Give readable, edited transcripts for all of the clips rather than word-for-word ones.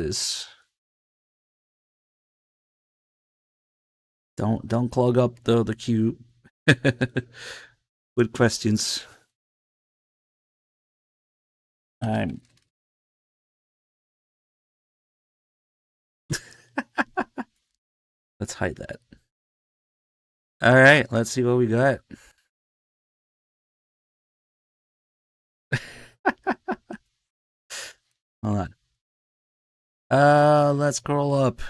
this. Don't clog up the queue with questions. I'm. Let's hide that. All right, let's see what we got. Hold on. Let's scroll up.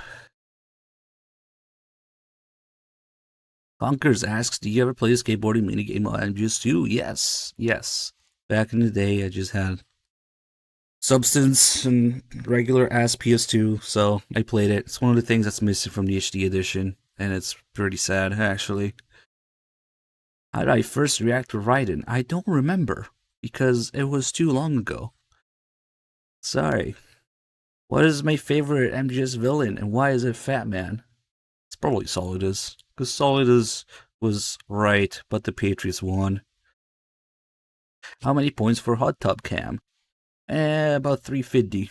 Conkers asks, do you ever play a skateboarding minigame on MGS2? Yes, yes. Back in the day, I just had Substance and regular ass PS2, so I played it. It's one of the things that's missing from the HD edition, and it's pretty sad, actually. How did I first react to Raiden? I don't remember, because it was too long ago. Sorry. What is my favorite MGS villain, and why is it Fat Man? It's probably Solidus, because Solidus was right, but the Patriots won. How many points for Hot Tub Cam? About 350.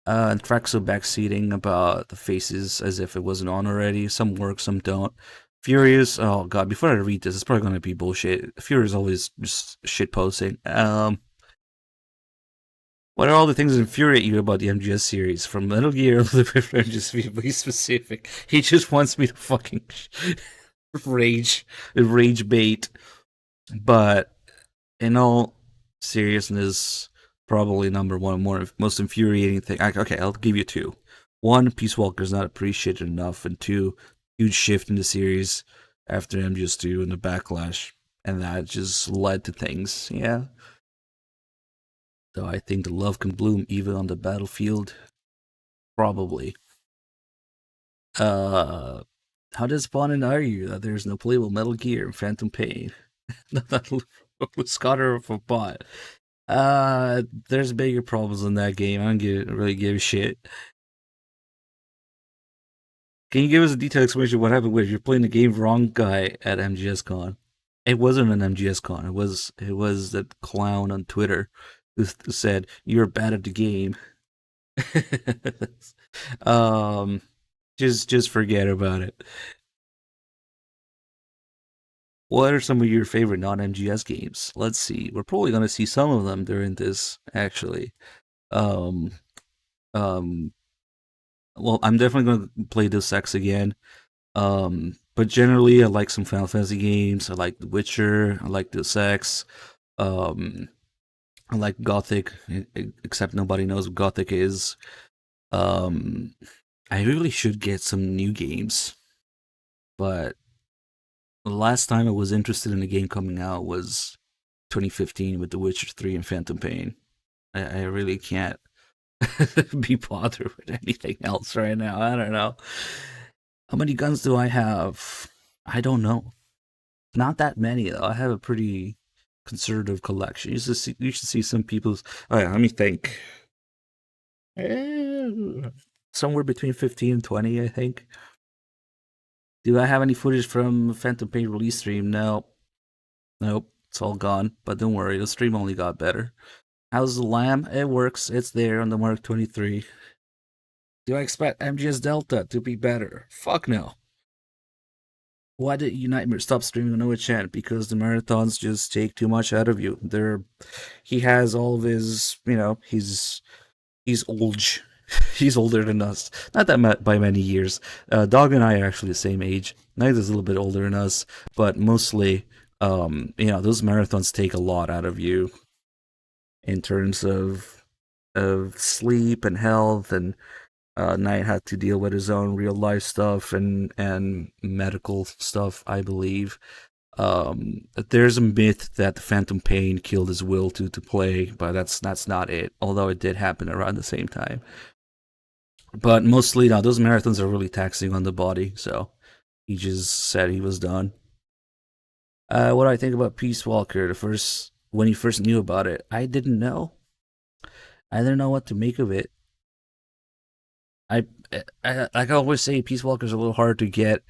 Traxo backseating about the faces as if it wasn't on already. Some work, some don't. Furious, oh god, before I read this, it's probably gonna be bullshit. Furious always just shit posting. What are all the things that infuriate you about the MGS series? From Metal Gear, just to be specific. He just wants me to fucking rage bait. But in all seriousness, probably number one most infuriating thing. Okay, I'll give you two. One, Peace Walker is not appreciated enough, and two, huge shift in the series after MGS2 and the backlash, and that just led to things. Yeah. So I think the love can bloom even on the battlefield. Probably. How disappointed are you that there's no playable Metal Gear and Phantom Pain? That Scotter of a bot. There's bigger problems in that game. I don't really give a shit. Can you give us a detailed explanation of what happened with you're playing the game wrong guy at MGS Con? It wasn't an MGS Con. It was that clown on Twitter who said you're bad at the game. Just forget about it. What are some of your favorite non-MGS games? Let's see. We're probably gonna see some of them during this, actually. Um, um, well, I'm definitely gonna play Deus Ex again. But generally, I like some Final Fantasy games. I like The Witcher. I like Deus Ex. Um, I like Gothic, except nobody knows what Gothic is. Um, I really should get some new games, but the last time I was interested in a game coming out was 2015 with The Witcher 3 and Phantom Pain. I really can't be bothered with anything else right now. I don't know. How many guns do I have? I don't know. Not that many though. I have a pretty conservative collection. You should see some people's. Oh yeah, let me think. Somewhere between 15 and 20, I think. Do I have any footage from Phantom Pain release stream? No. Nope. It's all gone. But don't worry, the stream only got better. How's the Lamb? It works. It's there on the Mark 23. Do I expect MGS Delta to be better? Fuck no. Why did Unitmer stop streaming on OHN? Because the marathons just take too much out of you. He has all of his, he's old. He's older than us. Not that by many years. Dog and I are actually the same age. Neither's a little bit older than us, but mostly, those marathons take a lot out of you in terms of sleep and health, and Knight had to deal with his own real life stuff and medical stuff, I believe. There's a myth that the Phantom Pain killed his will to play, but that's not it. Although it did happen around the same time. But mostly, no, those marathons are really taxing on the body, so he just said he was done. What do I think about Peace Walker? When he first knew about it, I didn't know. I didn't know what to make of it. I like I always say, Peace Walker's a little hard to get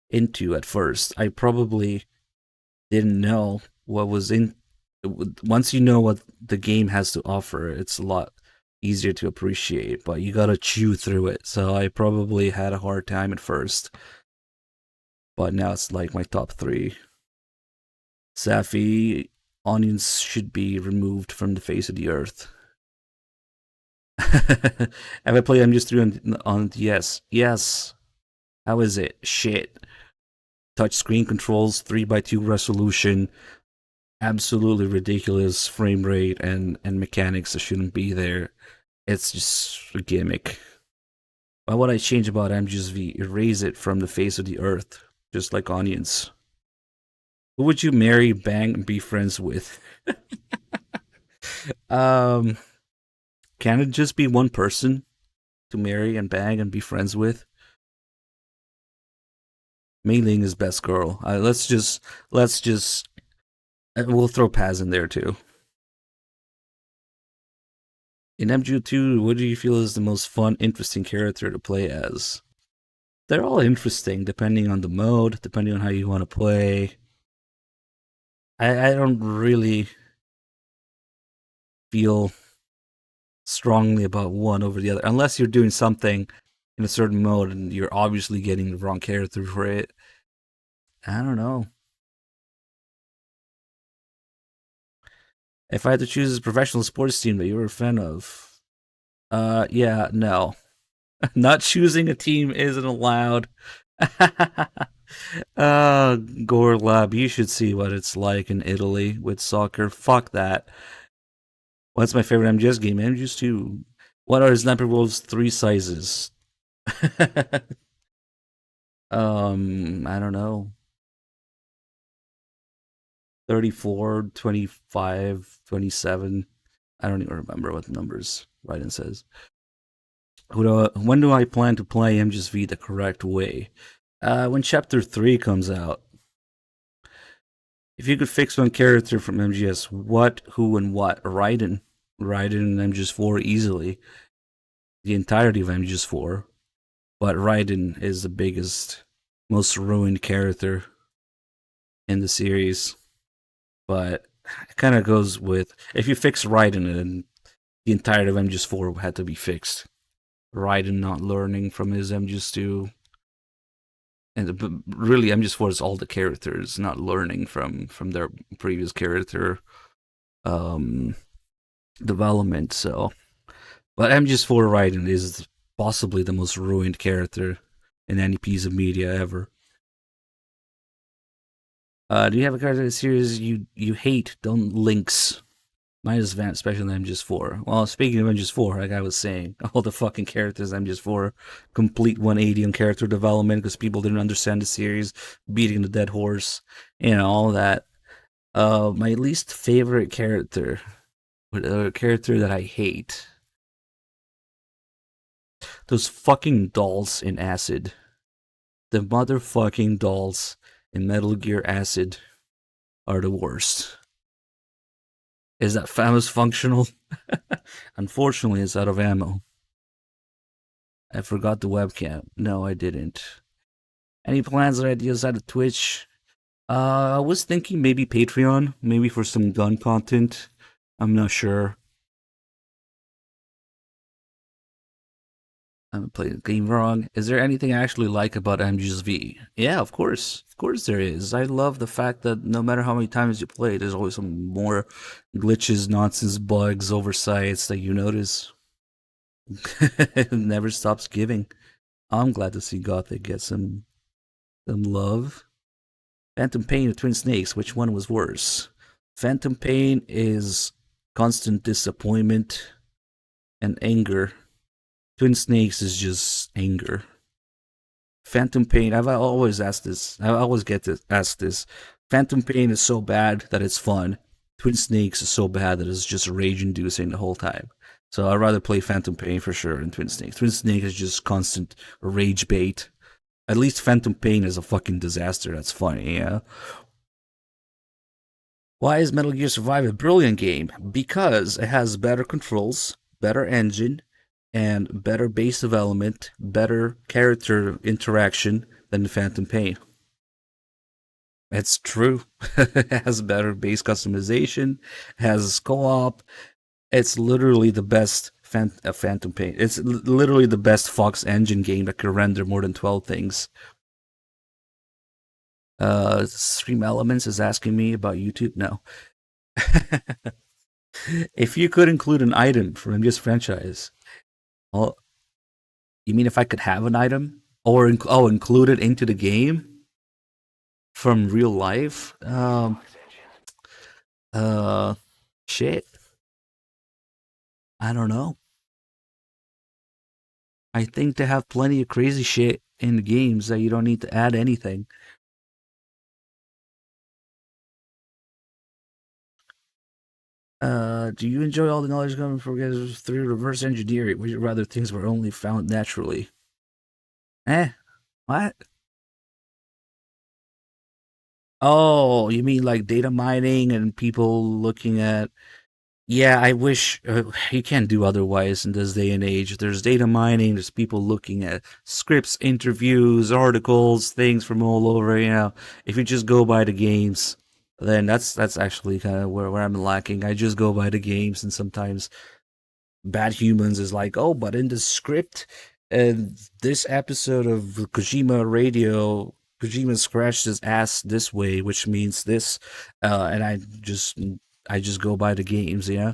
into at first. I probably didn't know what was in. Once you know what the game has to offer, it's a lot easier to appreciate, but you gotta chew through it. So I probably had a hard time at first, but now it's like my top three. Safi, onions should be removed from the face of the earth. Have I played MGS3 on yes. Yes. How is it? Shit. Touch screen controls, 3x2 resolution, absolutely ridiculous frame rate and mechanics that shouldn't be there. It's just a gimmick. Why would I change about MGSV? Erase it from the face of the earth, just like onions. Who would you marry, bang, and be friends with? um, can it just be one person to marry and bang and be friends with? Mei Ling is best girl. Let's just we'll throw Paz in there too. In MGO2, what do you feel is the most fun, interesting character to play as? They're all interesting depending on the mode, depending on how you want to play. I don't really feel strongly about one over the other, unless you're doing something in a certain mode and you're obviously getting the wrong character for it. I don't know. If I had to choose a professional sports team that you were a fan of, yeah, no. Not choosing a team isn't allowed. Gorlab, you should see what it's like in Italy with soccer. Fuck that. What's my favorite MGS game? MGS 2. What are Sniper Wolf's 3 sizes? I don't know. 34, 25, 27. I don't even remember what the numbers Raiden says. When do I plan to play MGS-V the correct way? When Chapter 3 comes out. If you could fix one character from MGS, what, who, and what? Raiden. Raiden in MGS4 easily. The entirety of MGS4. But Raiden is the biggest, most ruined character in the series. But it kind of goes with, if you fix Raiden, then the entirety of MGS4 had to be fixed. Raiden not learning from his MGS2. And really, MGS4 is all the characters not learning from their previous character development. So, but MGS4 Raiden is possibly the most ruined character in any piece of media ever. Do you have a character in the series you hate? Don't links. Mine is Vant, especially in MGS4. Well, speaking of MGS4, like I was saying, all the fucking characters in MGS4 complete 180 on character development because people didn't understand the series, beating the dead horse, all that. My least favorite character, a character that I hate, those fucking dolls in Acid. The motherfucking dolls in Metal Gear Acid are the worst. Is that Famous functional? Unfortunately, it's out of ammo. I forgot the webcam. No, I didn't. Any plans or ideas out of Twitch? I was thinking maybe Patreon, maybe for some gun content. I'm not sure. I'm playing the game wrong. Is there anything I actually like about MGSV? Yeah, of course. Of course there is. I love the fact that no matter how many times you play, there's always some more glitches, nonsense, bugs, oversights that you notice. It never stops giving. I'm glad to see Gothic get some love. Phantom Pain or Twin Snakes, which one was worse? Phantom Pain is constant disappointment and anger. Twin Snakes is just anger. Phantom Pain, I've always asked this. I always get to ask this. Phantom Pain is so bad that it's fun. Twin Snakes is so bad that it's just rage-inducing the whole time. So I'd rather play Phantom Pain for sure than Twin Snakes. Twin Snakes is just constant rage bait. At least Phantom Pain is a fucking disaster. That's funny, yeah. Why is Metal Gear Survive a brilliant game? Because it has better controls, better engine, and better base development, better character interaction than the Phantom Pain. It's true. It has better base customization, has co-op. It's literally the best Phantom Pain. It's literally the best Fox engine game that could render more than 12 things. Stream Elements is asking me about YouTube. No. If you could include an item from MGS franchise, oh, you mean if I could have an item or include it into the game from real life? Uh, shit. I don't know. I think they have plenty of crazy shit in the games that you don't need to add anything. Do you enjoy all the knowledge coming from through reverse engineering? Would you rather things were only found naturally? What? Oh, you mean like data mining and people looking at? Yeah, I wish you can't do otherwise in this day and age. There's data mining. There's people looking at scripts, interviews, articles, things from all over. If you just go by the games, then that's actually kind of where I'm lacking. I just go by the games, and sometimes Bad Humans is like, oh, but in the script, and this episode of Kojima Radio, Kojima scratched his ass this way, which means this, and I just go by the games, yeah.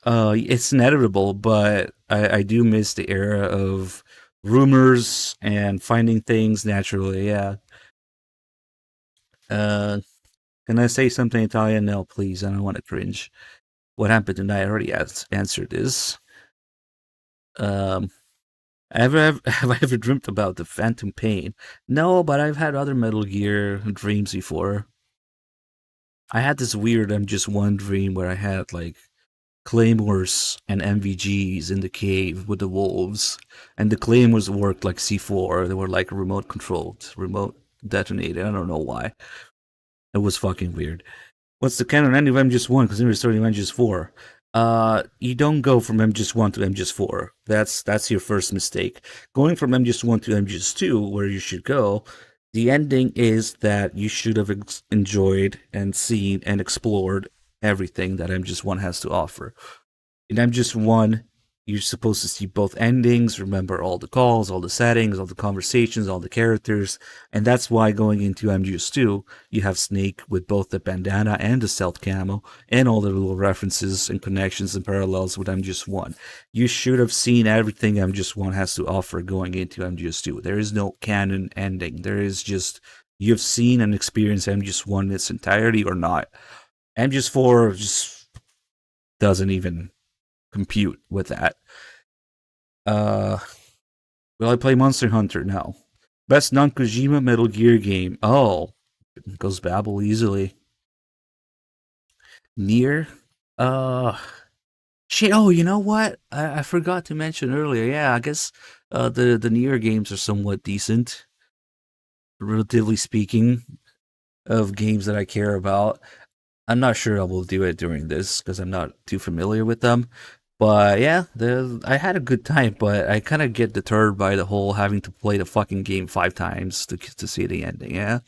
It's inevitable, but I do miss the era of rumors and finding things naturally, yeah. Uh, can I say something Italian? No, please. I don't want to cringe. What happened tonight? I already answered this. Um, have I ever dreamt about the Phantom Pain? No, but I've had other Metal Gear dreams before. I had this weird MGS1 dream where I had like claymores and MVGs in the cave with the wolves, and the claymores worked like C4. They were like remote controlled, remote detonated. I don't know why. It was fucking weird. What's the canon ending of MGS1? Because we're starting MGS4. You don't go from MGS1 to MGS4. That's your first mistake. Going from MGS1 to MGS2, where you should go, the ending is that you should have enjoyed and seen and explored everything that MGS1 has to offer. In MGS1, you're supposed to see both endings, remember all the calls, all the settings, all the conversations, all the characters, and that's why going into MGS2, you have Snake with both the bandana and the stealth camo, and all the little references and connections and parallels with MGS1. You should have seen everything MGS1 has to offer going into MGS2. There is no canon ending. There is just, you've seen and experienced MGS1 in its entirety or not. MGS4 just doesn't even compute with that. Will I play Monster Hunter? No. Best non-Kojima Metal Gear game. Oh, goes Babel easily. Nier. Shit. Oh, you know what? I forgot to mention earlier. Yeah, I guess the Nier games are somewhat decent, relatively speaking, of games that I care about. I'm not sure I will do it during this because I'm not too familiar with them. But yeah, I had a good time, but I kind of get deterred by the whole having to play the fucking game 5 times to see the ending. Yeah,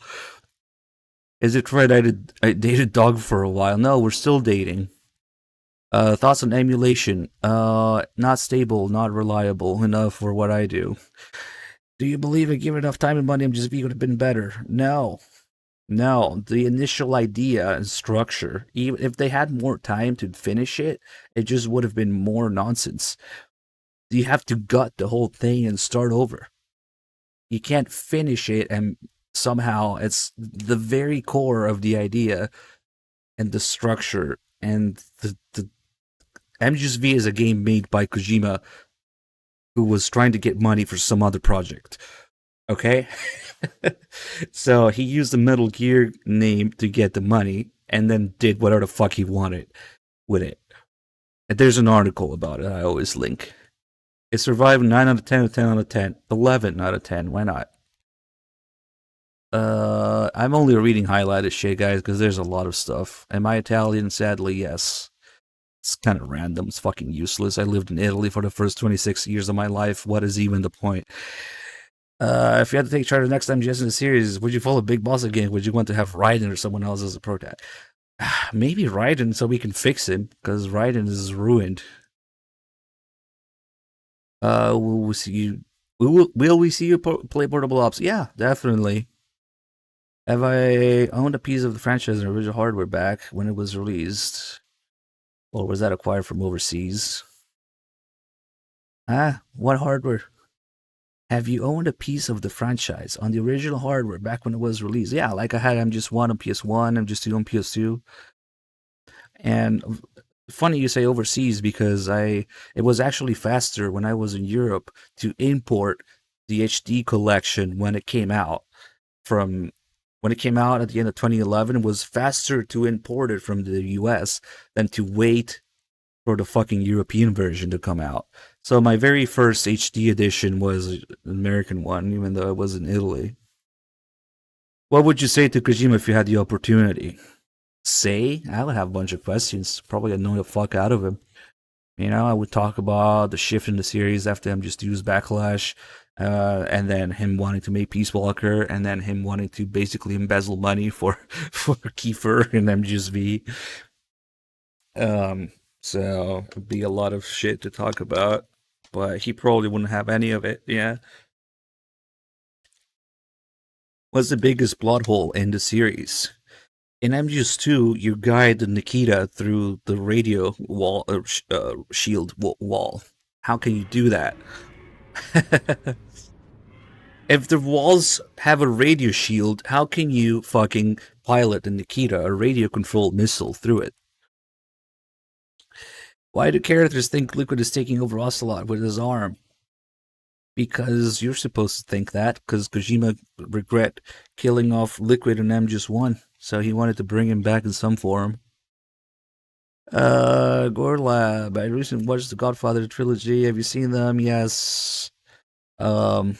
is it right? I dated dog for a while. No, we're still dating. Thoughts on emulation? Not stable, not reliable enough for what I do. Do you believe if given enough time and money, MGS would have been better? No. No, the initial idea and structure, even if they had more time to finish it, it just would have been more nonsense. You have to gut the whole thing and start over. You can't finish it and somehow it's the very core of the idea and the structure and the MGS is a game made by Kojima who was trying to get money for some other project. Okay? So he used the Metal Gear name to get the money and then did whatever the fuck he wanted with it. And there's an article about it I always link. It survived 9 out of 10 or 10 out of 10. 11 out of 10. Why not? I'm only reading highlighted shit, guys, because there's a lot of stuff. Am I Italian? Sadly, yes. It's kind of random. It's fucking useless. I lived in Italy for the first 26 years of my life. What is even the point? If you had to take charge of the next MGS in the series, would you follow Big Boss again? Would you want to have Raiden or someone else as a protagonist? Maybe Raiden so we can fix him, because Raiden is ruined. Will we see you? Will we see you play Portable Ops? Yeah, definitely. Have I owned a piece of the franchise and original hardware back when it was released? Or was that acquired from overseas? Ah, what hardware? Have you owned a piece of the franchise on the original hardware back when it was released? Yeah, like I had MGS1 on PS1, MGS2 on PS2. And funny you say overseas because it was actually faster when I was in Europe to import the HD collection when it came out. From when it came out at the end of 2011, it was faster to import it from the US than to wait for the fucking European version to come out. So my very first HD edition was an American one, even though it was in Italy. What would you say to Kojima if you had the opportunity? Say, I would have a bunch of questions. Probably annoy the fuck out of him. You know, I would talk about the shift in the series after him just use Backlash, and then him wanting to make Peace Walker, and then him wanting to basically embezzle money for for Kiefer and MGSV. Um, so it'd be a lot of shit to talk about, but he probably wouldn't have any of it. Yeah. What's the biggest plot hole in the series? In MGS2, you guide Nikita through the radio wall shield wall. How can you do that? If the walls have a radio shield, how can you fucking pilot the Nikita, a radio controlled missile, through it? Why do characters think Liquid is taking over Ocelot with his arm? Because you're supposed to think that, because Kojima regret killing off Liquid and MGS1, so he wanted to bring him back in some form. Gorlab, I recently watched the Godfather trilogy. Have you seen them? Yes. Um,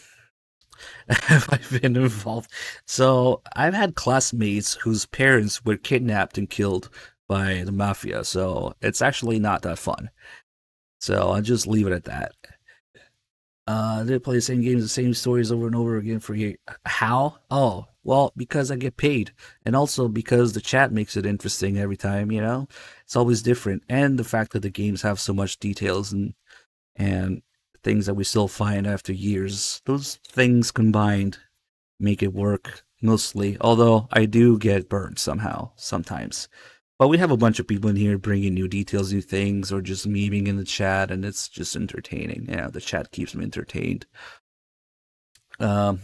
have I been involved? So I've had classmates whose parents were kidnapped and killed by the mafia. So it's actually not that fun. So I'll just leave it at that. They play the same games, the same stories over and over again for you. How? Oh, well, because I get paid, and also because the chat makes it interesting every time. You know, it's always different, and the fact that the games have so much details and things that we still find after years. Those things combined make it work mostly. Although I do get burned somehow sometimes. But we have a bunch of people in here bringing new details, new things, or just memeing in the chat, and it's just entertaining. Yeah, the chat keeps me entertained. Um,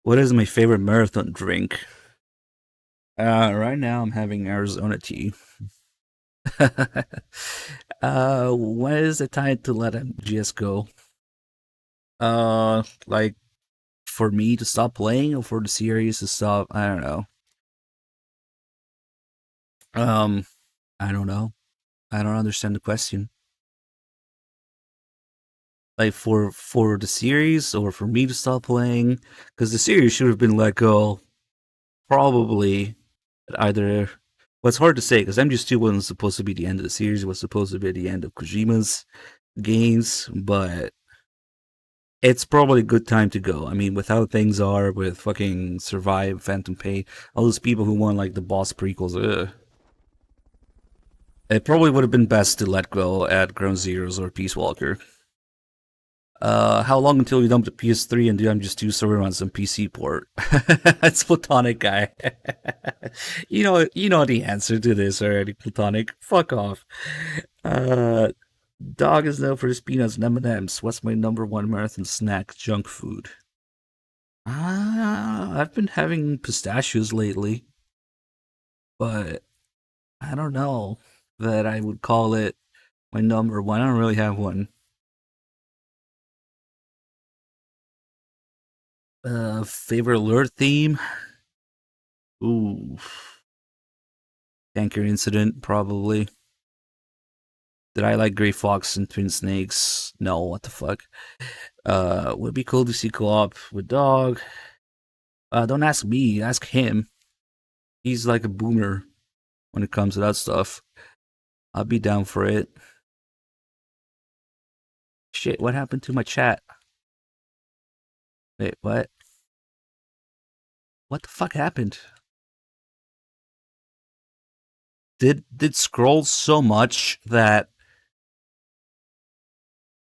what is my favorite marathon drink? Right now I'm having Arizona tea. When is it time to let MGS go? Like for me to stop playing or for the series to stop? I don't know. Um, I don't know. I don't understand the question. Like for the series or for me to stop playing, because the series should have been let go probably at either. Well, it's hard to say because MGS2 wasn't supposed to be the end of the series; it was supposed to be the end of Kojima's games. But it's probably a good time to go. I mean, with how things are with fucking Survive, Phantom Pain, all those people who want like the boss prequels, it probably would have been best to let go at Ground Zeroes or Peace Walker. How long until we dump the PS3 and do MGS2 server on some PC port? It's Platonic guy. You know the answer to this already, Platonic. Fuck off. Uh, Dog is known for his peanuts and M&M's. What's my number one marathon snack? Junk food. I've been having pistachios lately, but I don't know that I would call it my number one. I don't really have one. Favorite alert theme? Ooh, Tanker Incident, probably. Did I like Gray Fox and Twin Snakes? No, what the fuck? Would be cool to see co-op with Dog. Don't ask me, ask him. He's like a boomer when it comes to that stuff. I'll be down for it. Shit, what happened to my chat? Wait, what? What the fuck happened? Did scroll so much that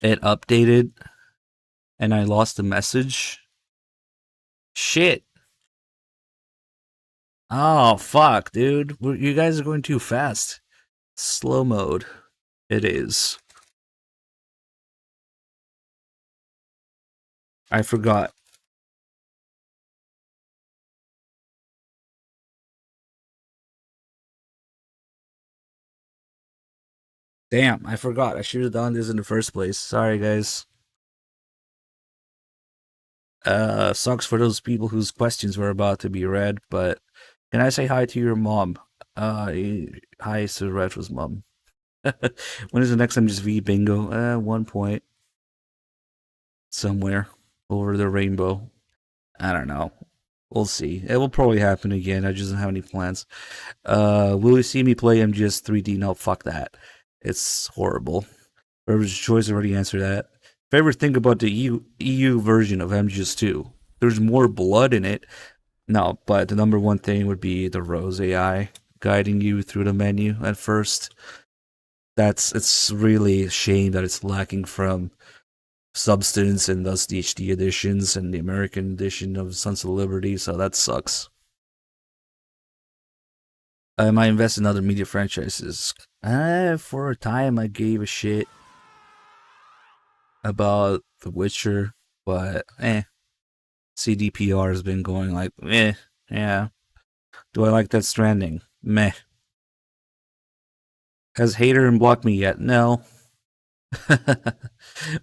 it updated and I lost the message? Shit. Oh, fuck, dude. You guys are going too fast. Slow mode. It is. I forgot. Damn, I forgot. I should have done this in the first place. Sorry, guys. Sucks for those people whose questions were about to be read, but can I say hi to your mom? Hi to Retro's mom. When is the next MGSV bingo? 1 point. Somewhere over the rainbow. I don't know. We'll see. It will probably happen again. I just don't have any plans. Will you see me play MGS 3D? No, fuck that. It's horrible. Whoever's choice already answered that. Favorite thing about the EU version of MGS 2? There's more blood in it. No, but the number one thing would be the Rose AI guiding you through the menu at first. It's really a shame that it's lacking from Substance and thus the HD editions and the American edition of Sons of Liberty, so that sucks. I might invest in other media franchises. For a time, I gave a shit about The Witcher, but CDPR has been going like, yeah. Do I like that Stranding? Meh. Has Hater unblocked me yet? No.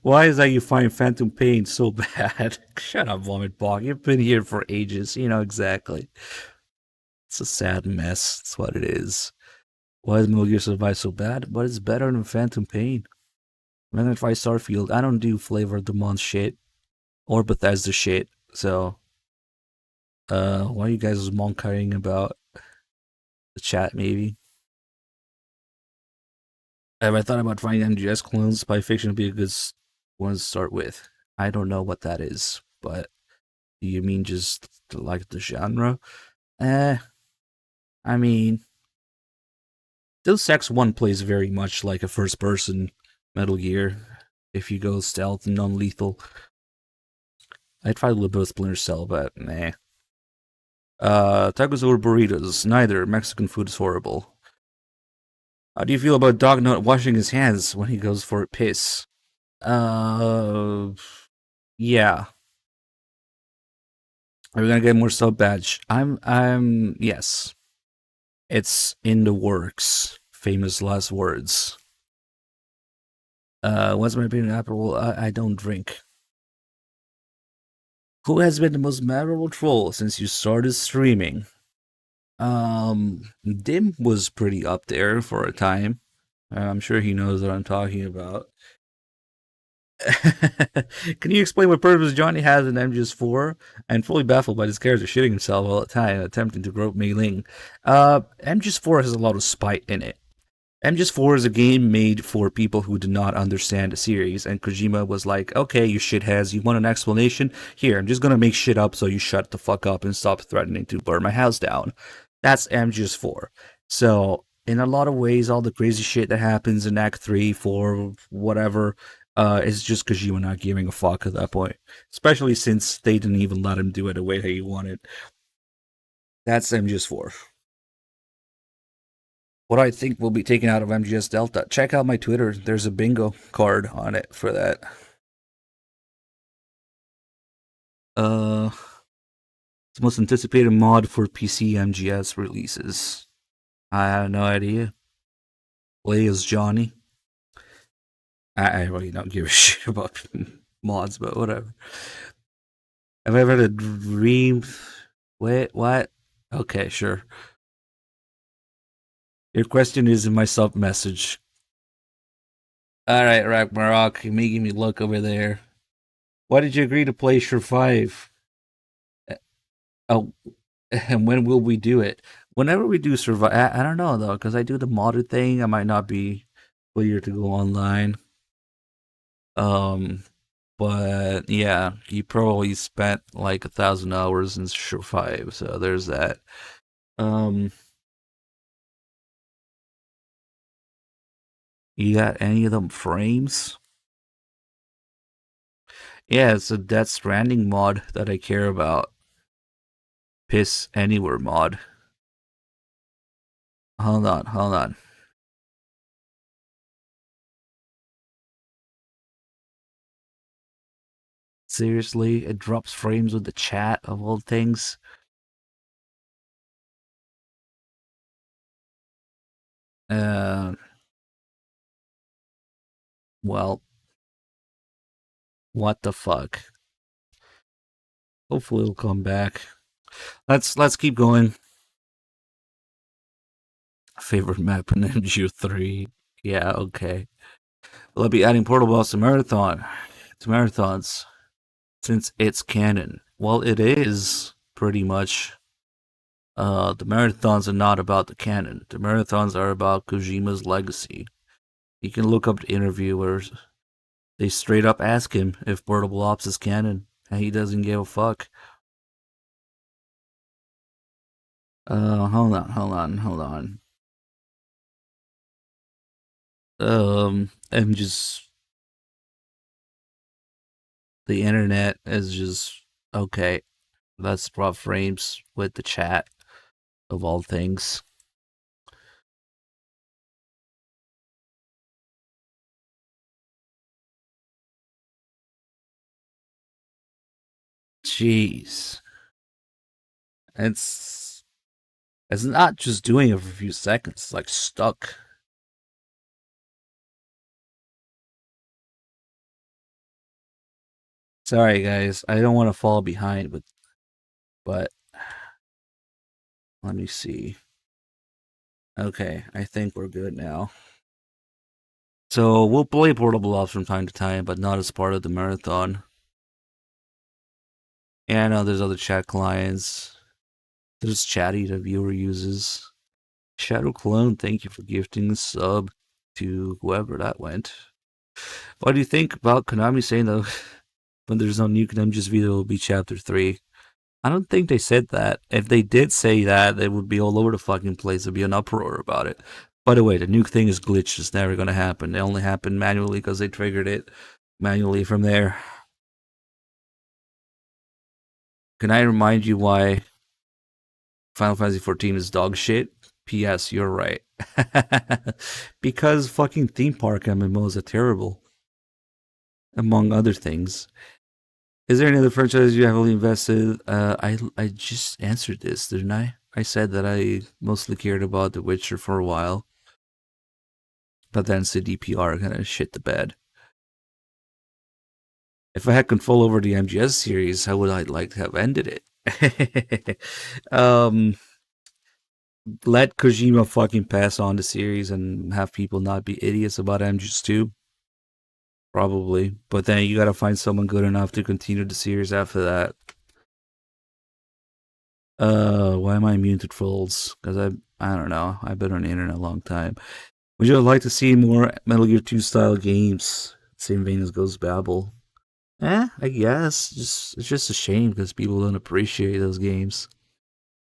Why is that you find Phantom Pain so bad? Shut up, Vomit Bog. You've been here for ages. You know exactly. It's a sad mess. That's what it is. Why is Metal Gear Survive so bad? But it's better than Phantom Pain. I'm gonna try Starfield. I don't do Flavor of the Month shit or Bethesda shit. So, what are you guys monkeying about? The chat, maybe. Have I thought about finding MGS clones? Spy Fiction would be a good one to start with. I don't know what that is, but do you mean just like the genre? Eh, I mean, Deus Ex 1 plays very much like a first person Metal Gear if you go stealth and non lethal. I tried a little bit of Splinter Cell, but nah. Tacos or burritos? Neither. Mexican food is horrible. How do you feel about Dog not washing his hands when he goes for a piss? Yeah. Are we gonna get more sub badge? Yes. It's in the works. Famous last words. What's my opinion on Apple? I don't drink. Who has been the most memorable troll since you started streaming? Dim was pretty up there for a time. I'm sure he knows what I'm talking about. Can you explain what purpose Johnny has in MGS4? I'm fully baffled by this character shitting himself all the time, attempting to grope Mei Ling. MGS4 has a lot of spite in it. MGS4 is a game made for people who do not understand the series, and Kojima was like, okay, you shitheads, you want an explanation? Here, I'm just gonna make shit up so you shut the fuck up and stop threatening to burn my house down. That's MGS4. So, in a lot of ways, all the crazy shit that happens in Act 3, 4, whatever, is just Kojima not giving a fuck at that point. Especially since they didn't even let him do it the way that he wanted. That's MGS4. What I think will be taken out of MGS Delta. Check out my Twitter. There's a bingo card on it for that. It's the most anticipated mod for PC MGS releases. I have no idea. Play as Johnny. I really don't give a shit about mods, but whatever. Have I ever had a dream? Wait, what? Okay, sure. Your question is in my sub message. Alright, Ragnarok, you're making me look over there. Why did you agree to play Survive? Oh, and when will we do it? Whenever we do Survive, I don't know though, because I do the modded thing. I might not be clear to go online. Um, but yeah, you probably spent like 1,000 hours in Survive, so there's that. Um, You got any of them frames? Yeah, it's a Death Stranding mod that I care about. Piss Anywhere mod. Hold on, hold on. Seriously, it drops frames with the chat of all things. Uh, well, what the fuck? Hopefully it'll come back. Let's keep going. Favorite map in MGO3. Yeah, okay. Will I be adding portal balls to marathon? To marathons. Since it's canon. Well, it is pretty much. The marathons are not about the canon. The marathons are about Kojima's legacy. You can look up the interviewers. They straight up ask him if Portable Ops is canon, and he doesn't give a fuck. Hold on. I'm just the internet is just okay. Let's drop frames with the chat of all things. Jeez, it's not just doing it for a few seconds. It's like stuck. Sorry, guys. I don't want to fall behind, but let me see. Okay, I think we're good now. So we'll play Portable Ops from time to time, but not as part of the marathon. Yeah, I know there's other chat clients. There's Chatty the viewer uses. Shadow Clone, thank you for gifting the sub to whoever that went. What do you think about Konami saying that when there's no new Konami video, it'll be Chapter 3? I don't think they said that. If they did say that, they would be all over the fucking place. There'd be an uproar about it. By the way, the nuke thing is glitched. It's never going to happen. It only happened manually because they triggered it manually from there. Can I remind you why Final Fantasy XIV is dog shit? P.S. You're right. Because fucking theme park MMOs are terrible, among other things. Is there any other franchise you heavily invested? I just answered this, didn't I? I said that I mostly cared about The Witcher for a while, but then CDPR kind of shit the bed. If I had control over the MGS series, how would I like to have ended it? Let Kojima fucking pass on the series and have people not be idiots about MGS2. Probably, but then you gotta find someone good enough to continue the series after that. Why am I immune to trolls? Because I don't know. I've been on the internet a long time. Would you like to see more Metal Gear 2 style games? Same vein as Ghost Babel. I guess. It's just a shame because people don't appreciate those games.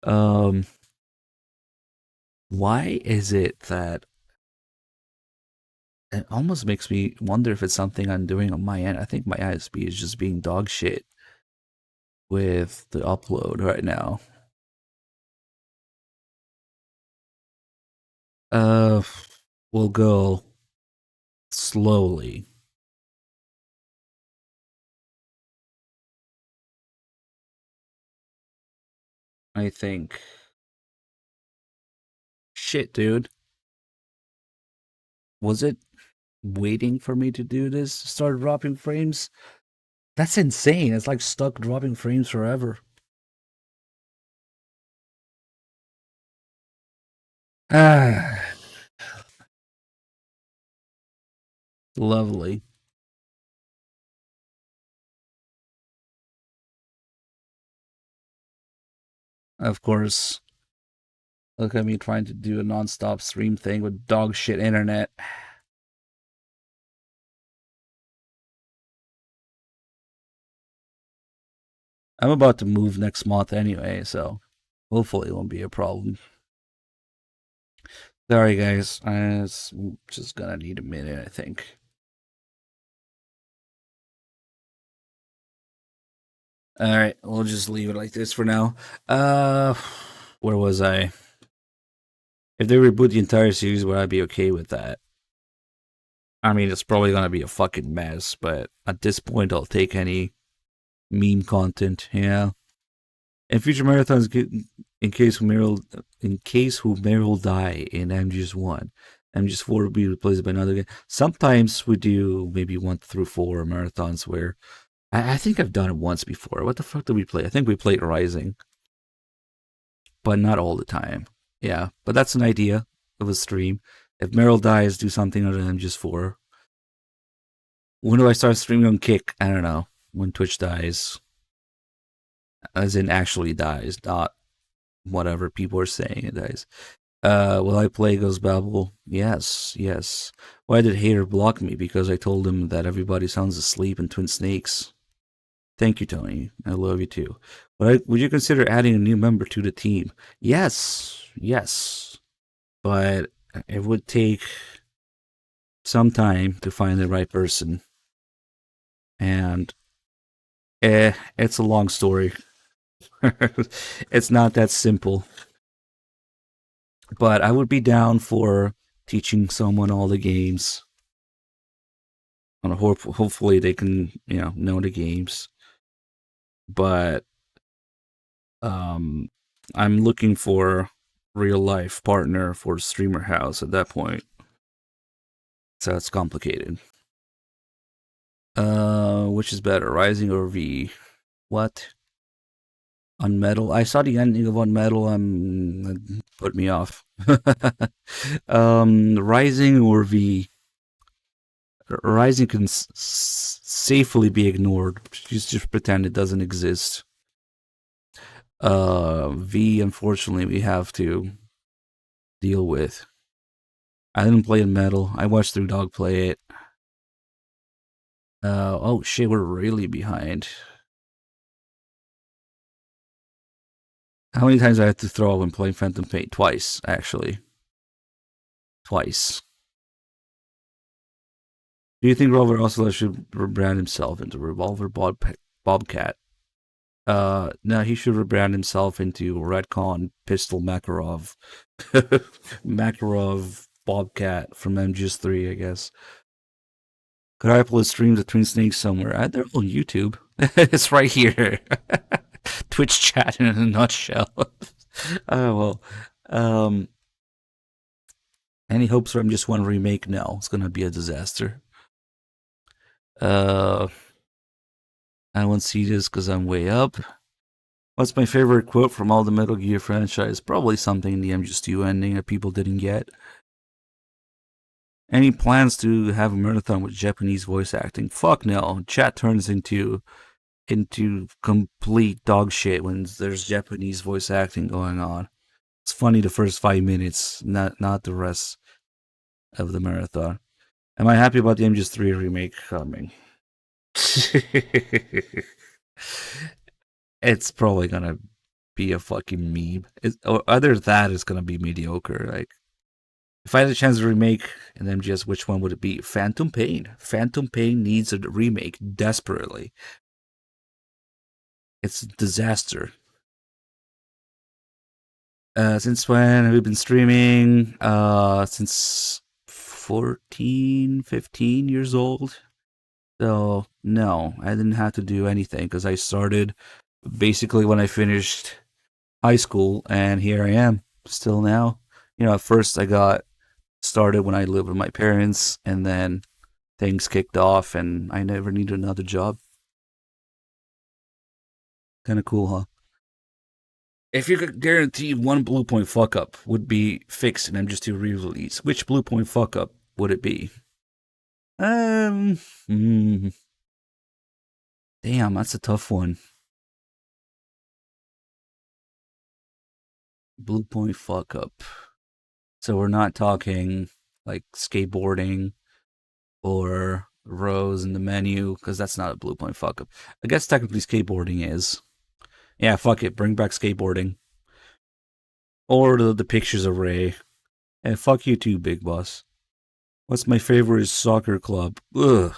Um, why is it that it almost makes me wonder if it's something I'm doing on my end? I think my ISP is just being dog shit with the upload right now. Uh, we'll go slowly. I think. Shit, dude. Was it waiting for me to do this to start dropping frames? That's insane. It's like stuck dropping frames forever. Ah, lovely. Of course. Look at me trying to do a non-stop stream thing with dog shit internet. I'm about to move next month anyway, so hopefully it won't be a problem. Sorry, guys. It's just gonna need a minute, I think. All right, we'll just leave it like this for now. Uh, where was I? If they reboot the entire series, would I be okay with that? I mean, it's probably gonna be a fucking mess, but at this point, I'll take any meme content. Yeah. In future marathons, in case who Meryl die in MGS1, MGS4 will be replaced by another game. Sometimes we do maybe 1 through 4 marathons where I think I've done it once before. What the fuck did we play? I think we played Rising, but not all the time. Yeah, but that's an idea of a stream. If Meryl dies, do something other than just 4. When do I start streaming on Kick? I don't know. When Twitch dies, as in actually dies, not whatever people are saying it dies. Will I play Ghost Babel? Yes, yes. Why did Hater block me? Because I told him that everybody sounds asleep in Twin Snakes. Thank you, Tony. I love you too. Would you consider adding a new member to the team? Yes, yes. But it would take some time to find the right person. And it's a long story. It's not that simple. But I would be down for teaching someone all the games. And hopefully they can, know the games. But I'm looking for real life partner for Streamer House at that point. So it's complicated. Which is better, Rising or V? What? Unmetal. I saw the ending of Unmetal. Put me off. Rising or V? Rising can safely be ignored. Just pretend it doesn't exist. V, unfortunately, we have to deal with. I didn't play Metal. I watched Through Dog play it. Oh shit, we're really behind. How many times I had to throw when playing Phantom Pain? Twice, actually. Twice. Do you think Robert Osler should rebrand himself into Revolver Bobcat? No, he should rebrand himself into Redcon Pistol Makarov. Makarov Bobcat from MGS3, I guess. Could I upload streams of Twin Snakes somewhere? They're on YouTube. It's right here. Twitch chat in a nutshell. Oh, well. Any hopes for MGS1 remake? No, it's gonna be a disaster. I won't see this because I'm way up. What's my favorite quote from all the Metal Gear franchise? Probably something in the MGS2 ending that people didn't get. Any plans to have a marathon with Japanese voice acting? Fuck no. Chat turns into complete dog shit when there's Japanese voice acting going on. It's funny the first 5 minutes, not the rest of the marathon. Am I happy about the MGS3 remake coming? It's probably gonna be a fucking meme. Or other than that, it's gonna be mediocre. Like, if I had a chance to remake an MGS, which one would it be? Phantom Pain. Phantom Pain needs a remake desperately. It's a disaster. Since when have you been streaming? Since 14, 15 years old. So, no, I didn't have to do anything because I started basically when I finished high school, and here I am still now. At first I got started when I lived with my parents, and then things kicked off, and I never needed another job. Kind of cool, huh? If you could guarantee one blue point fuck up would be fixed in MGS2 re-release, which blue point fuck up would it be? Damn, that's a tough one. Blue point fuck up. So we're not talking like skateboarding or rows in the menu, because that's not a blue point fuck up. I guess technically skateboarding is. Yeah, fuck it. Bring back skateboarding. Or the pictures array. And fuck you too, Big Boss. What's my favorite soccer club? Ugh.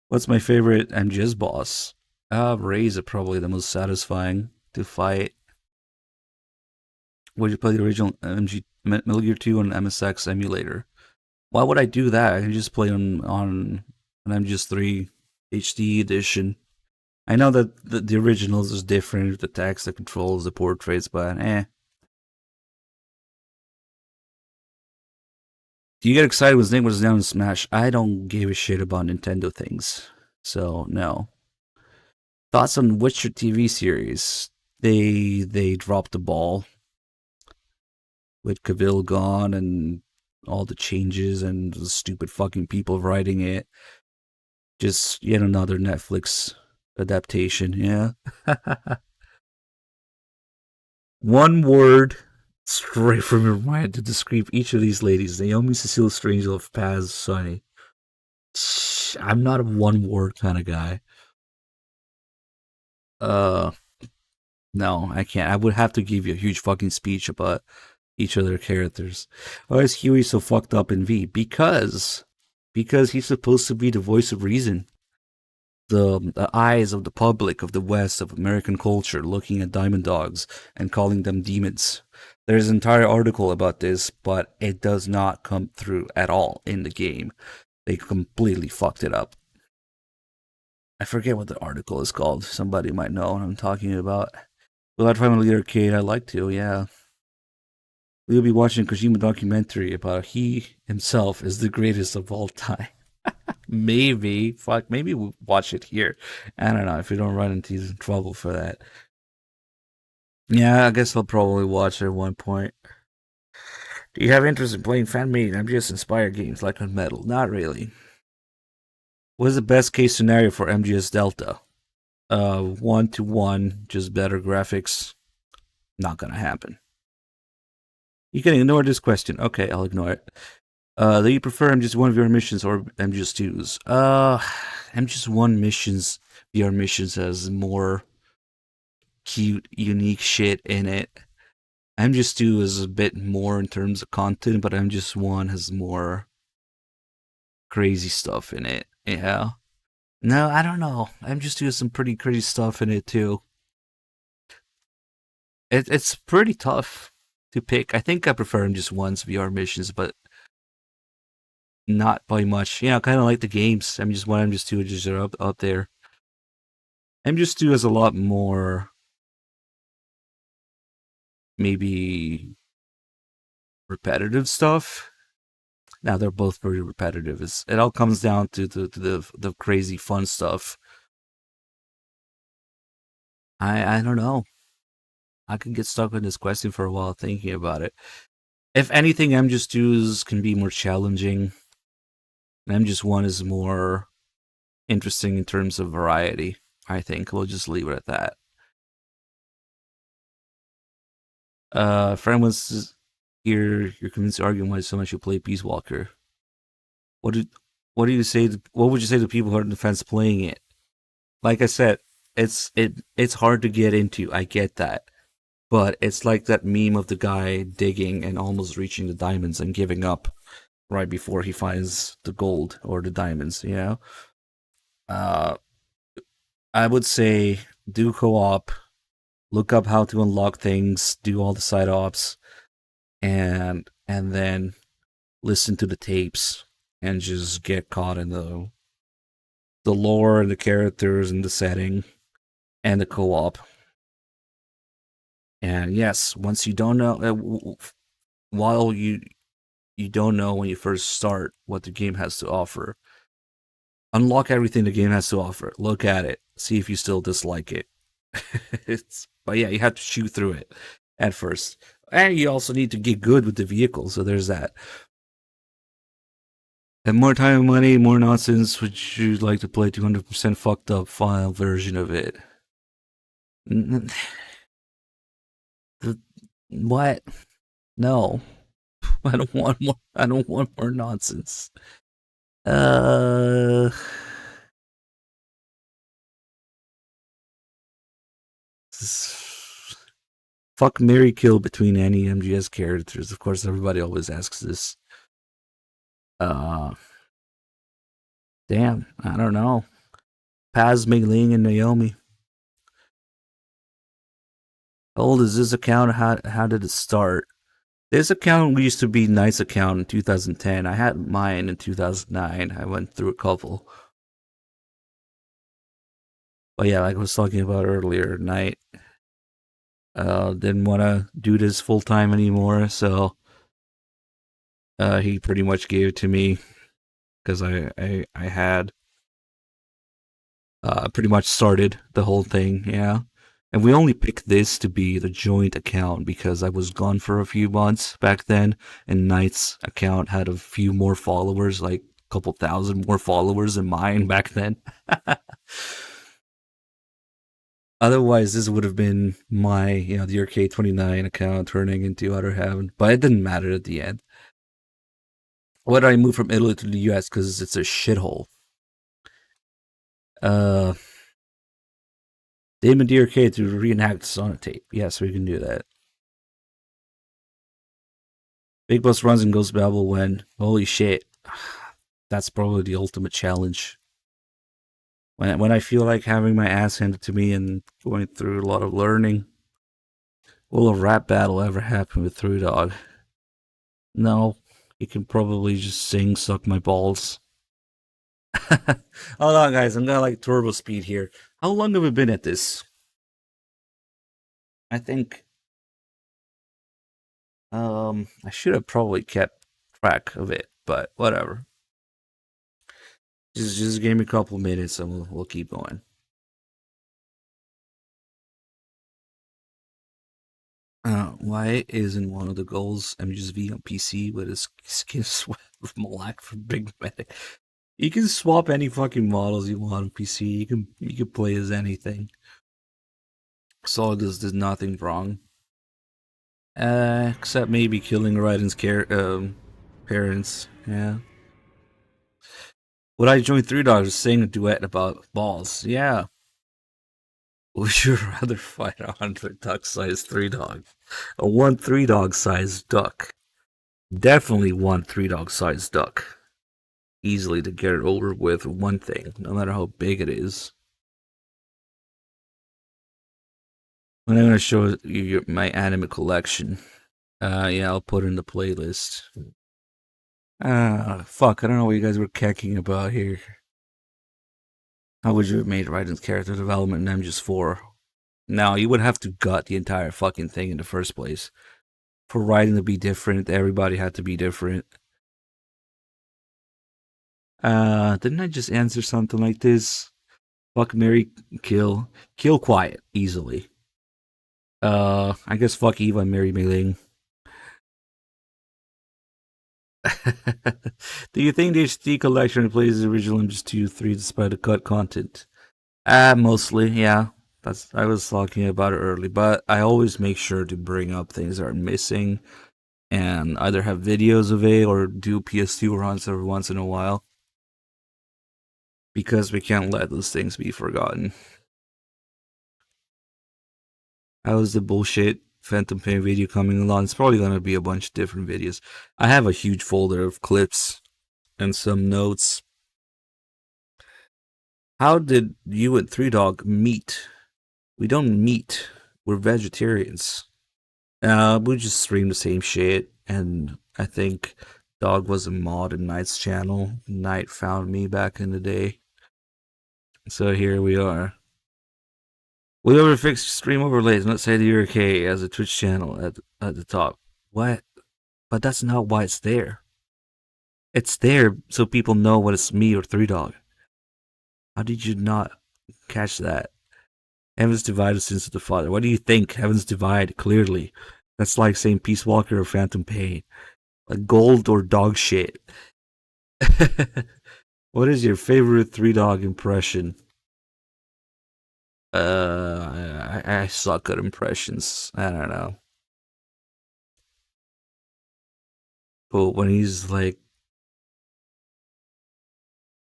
What's my favorite MGS boss? Rays are probably the most satisfying to fight. Would you play the original Metal Gear 2 on MSX emulator? Why would I do that? I can just play on an MGS3 HD edition. I know that the originals is different, the text, the controls, the portraits, but Do you get excited when Snake was down in Smash? I don't give a shit about Nintendo things, so no. Thoughts on Witcher TV series? They dropped the ball with Cavill gone and all the changes and the stupid fucking people writing it. Just yet another Netflix adaptation, yeah. One word straight from your mind to describe each of these ladies: Naomi, Cecile, Strangelove, Paz, Sunny. I'm not a one word kind of guy. Uh, no, I can't. I would have to give you a huge fucking speech about each of their characters. Why is Huey so fucked up in V? Because he's supposed to be the voice of reason. The eyes of the public of the West of American culture looking at diamond dogs and calling them demons. There's an entire article about this, but it does not come through at all in the game. They completely fucked it up. I forget what the article is called. Somebody might know what I'm talking about. Will I try my leader arcade? I'd like to, yeah. We'll be watching a Kojima documentary about he himself is the greatest of all time. Maybe. Fuck, maybe we'll watch it here. I don't know if we don't run into trouble for that. Yeah, I guess I'll probably watch it at one point. Do you have interest in playing fan-made MGS inspired games like on Metal? Not really. What is the best case scenario for MGS Delta? 1-to-1, just better graphics. Not gonna happen. You can ignore this question. Okay, I'll ignore it. Do you prefer MGS1 VR missions or MGS2s? MGS1 missions, VR missions has more cute, unique shit in it. MGS2 is a bit more in terms of content, but MGS1 has more crazy stuff in it. Yeah. No, I don't know. MGS2 has some pretty crazy stuff in it too. It's pretty tough to pick. I think I prefer MGS1's VR missions, but not by much. You know, kind of like the games. MGS1, MGS2 just are up there. MGS2 has a lot more, maybe, repetitive stuff. Now they're both very repetitive. It all comes down to the crazy fun stuff. I don't know. I could get stuck with this question for a while thinking about it. If anything, MGS2s can be more challenging. MGS1 is more interesting in terms of variety. I think we'll just leave it at that. Friend was here. You're convinced arguing why so much you play Peace Walker. What did what do you say? What would you say to people who are on the fence playing it? Like I said, it's hard to get into. I get that, but it's like that meme of the guy digging and almost reaching the diamonds and giving up right before he finds the gold or the diamonds. You know, uh, I would say do co-op, look up how to unlock things, do all the side ops, and then listen to the tapes and just get caught in the lore and the characters and the setting and the co-op. And yes, once you don't know, while you don't know when you first start what the game has to offer, unlock everything the game has to offer. Look at it, see if you still dislike it. But yeah, you have to shoot through it at first, and you also need to get good with the vehicle. So there's that. And more time and money, more nonsense. Would you like to play 200% fucked up file version of it? What? No, I don't want more. I don't want more nonsense. Uh, Fuck, marry, kill between any MGS characters. Of course, everybody always asks this. Uh, Damn, I don't know. Paz, Mei Ling, and Naomi. How old is this account? How did it start? This account used to be Knight's account in 2010. I had mine in 2009. I went through a couple. But yeah, like I was talking about earlier, Knight didn't want to do this full time anymore, so he pretty much gave it to me because I had pretty much started the whole thing, yeah. And we only picked this to be the joint account because I was gone for a few months back then, and Knight's account had a few more followers, like a couple thousand more followers than mine back then. Otherwise, this would have been my, DRK 29 account turning into Outer Heaven, but it didn't matter at the end. Why did I move from Italy to the US? Because it's a shithole. Damon DRK to reenact Sonotape. Yes, we can do that. Big Boss runs and goes babble when, holy shit, that's probably the ultimate challenge. When I feel like having my ass handed to me and going through a lot of learning. Will a rap battle ever happen with Three Dog? No, he can probably just sing "Suck My Balls." Hold on, guys. I'm gonna like turbo speed here. How long have we been at this? I think I should have probably kept track of it, but whatever. Just give me a couple minutes and we'll keep going. Why isn't one of the goals MGSV on PC with his skin sweat with Malak for Big Medic? You can swap any fucking models you want on PC. You can play as anything. Solid does nothing wrong. Except maybe killing Raiden's parents. Yeah. Would I join Three Dogs sing a duet about balls? Yeah. Would you rather fight 100 duck-sized Three Dog or one Three Dog-sized duck? Definitely one Three Dog-sized duck. Easily to get it over with one thing, no matter how big it is. I'm going to show you my anime collection. Yeah, I'll put it in the playlist. Fuck, I don't know what you guys were kecking about here. How would you have made Raiden's character development in MGS4? Now, you would have to gut the entire fucking thing in the first place. For Raiden to be different, everybody had to be different. Didn't I just answer something like this? Fuck, marry, kill. Kill quiet, easily. I guess fuck Eva and marry Mei Ling. Do you think the HD collection replaces the original MGS2-3 despite the cut content? Mostly, yeah. I was talking about it early, but I always make sure to bring up things that are missing and either have videos of it or do PS2 runs every once in a while. Because we can't let those things be forgotten. How's the bullshit Phantom Pain video coming along? It's probably gonna be a bunch of different videos. I have a huge folder of clips and some notes. How did you and Three Dog meet? We don't meet. We're vegetarians. We just stream the same shit, and I think Dog was a mod in Knight's channel. Knight found me back in the day. So here we are. We ever fix stream overlays, not say the DRK as a Twitch channel at the top. What? But that's not why it's there. It's there so people know what it's me or Three Dog. How did you not catch that? Heaven's Divide Sins of the Father. What do you think? Heaven's Divide, clearly. That's like saying Peace Walker or Phantom Pain. Like gold or dog shit. What is your favorite Three Dog impression? I suck at impressions. I don't know. But when he's like,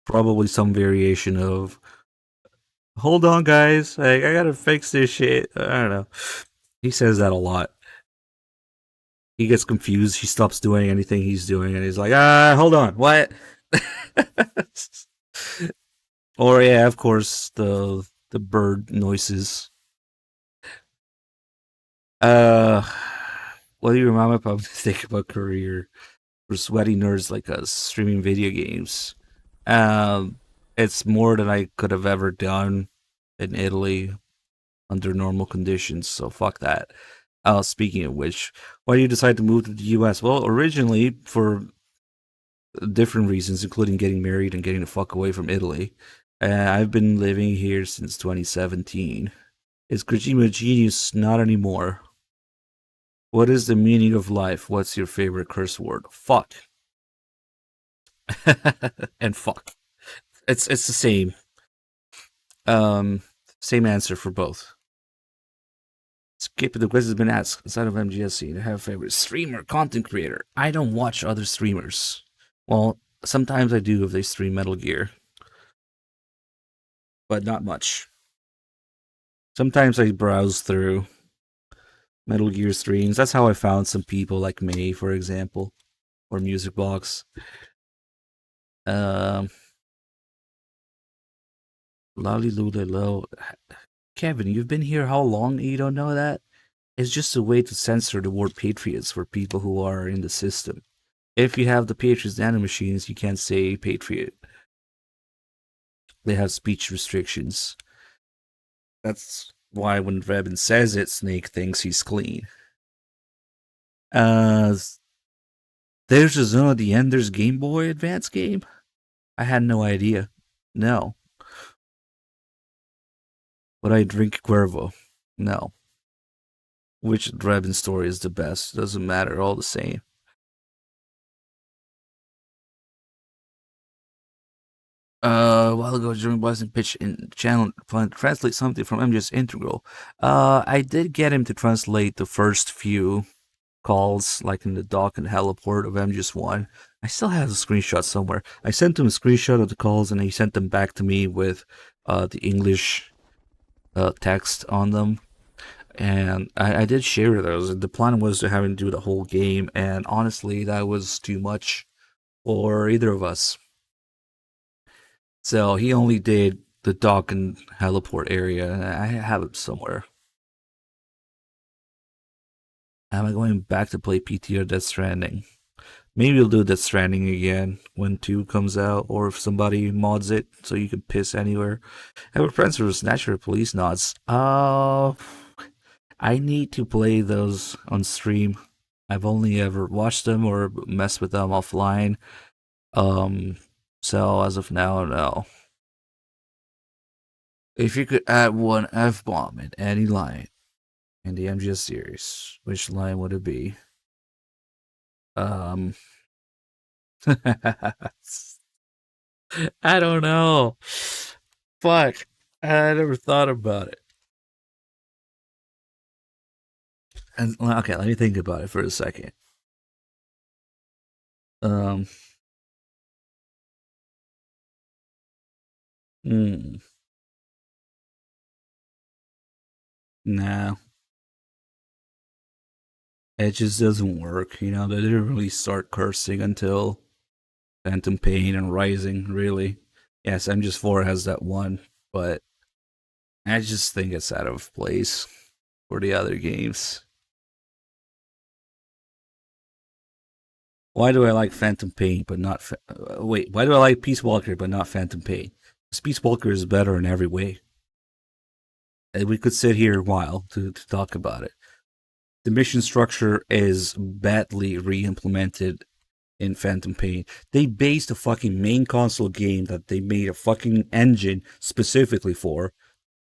probably some variation of, hold on, guys, like, I gotta fix this shit. I don't know. He says that a lot. He gets confused. He stops doing anything he's doing, and he's like, hold on, what? Or yeah, of course, the bird noises. Uh, what do you remind me of? Think about career for sweaty nerds like us streaming video games. Um, it's more than I could have ever done in Italy under normal conditions. So fuck that. Speaking of which, why did you decide to move to the U.S.? Well, originally for different reasons, including getting married and getting the fuck away from Italy. I've been living here since 2017. Is Kojima a genius? Not anymore. What is the meaning of life? What's your favorite curse word? Fuck. And fuck. It's the same. Um, Same answer for both. Skip the quiz has been asked. Inside of MGSC, to have a favorite streamer, content creator. I don't watch other streamers. Well, sometimes I do if they stream Metal Gear, but not much. Sometimes I browse through Metal Gear streams. That's how I found some people like May, for example, or Music Box. Um, Lolly Lulelo. Kevin, you've been here how long? You don't know that? It's just a way to censor the word Patriots for people who are in the system. If you have the Patriots nanomachines, you can't say Patriot. They have speech restrictions. That's why when Rebin says it, Snake thinks he's clean. Uh, there's a Zone of the Enders Game Boy Advance game? I had no idea. No. Would I drink Cuervo? No. Which Drebin story is the best? Doesn't matter, all the same. A while ago, during Boston pitch in channel trying to translate something from MGS Integral. I did get him to translate the first few calls, like in the dock and heliport of MGS 1. I still have a screenshot somewhere. I sent him a screenshot of the calls, and he sent them back to me with the English text on them. And I did share those. The plan was to have him do the whole game, and honestly, that was too much for either of us. So he only did the dock and heliport area, and I have it somewhere. Am I going back to play PT or Death Stranding? Maybe we'll do Death Stranding again when 2 comes out, or if somebody mods it so you can piss anywhere. I have a friends for Snatcher Police Nods. I need to play those on stream. I've only ever watched them or messed with them offline. Um, so as of now, no. If you could add one F bomb in any line in the MGS series, which line would it be? Um, I don't know. Fuck, I never thought about it. And okay, let me think about it for a second. Um, hmm, nah, it just doesn't work. You know, they didn't really start cursing until Phantom Pain and Rising, really. Yes, MGS4 has that one, but I just think it's out of place for the other games. Why do I like Phantom Pain but not wait? Why do I like Peace Walker but not Phantom Pain? Because Peace Walker is better in every way. And we could sit here a while to talk about it. The mission structure is badly re-implemented in Phantom Pain. They based a fucking main console game that they made a fucking engine specifically for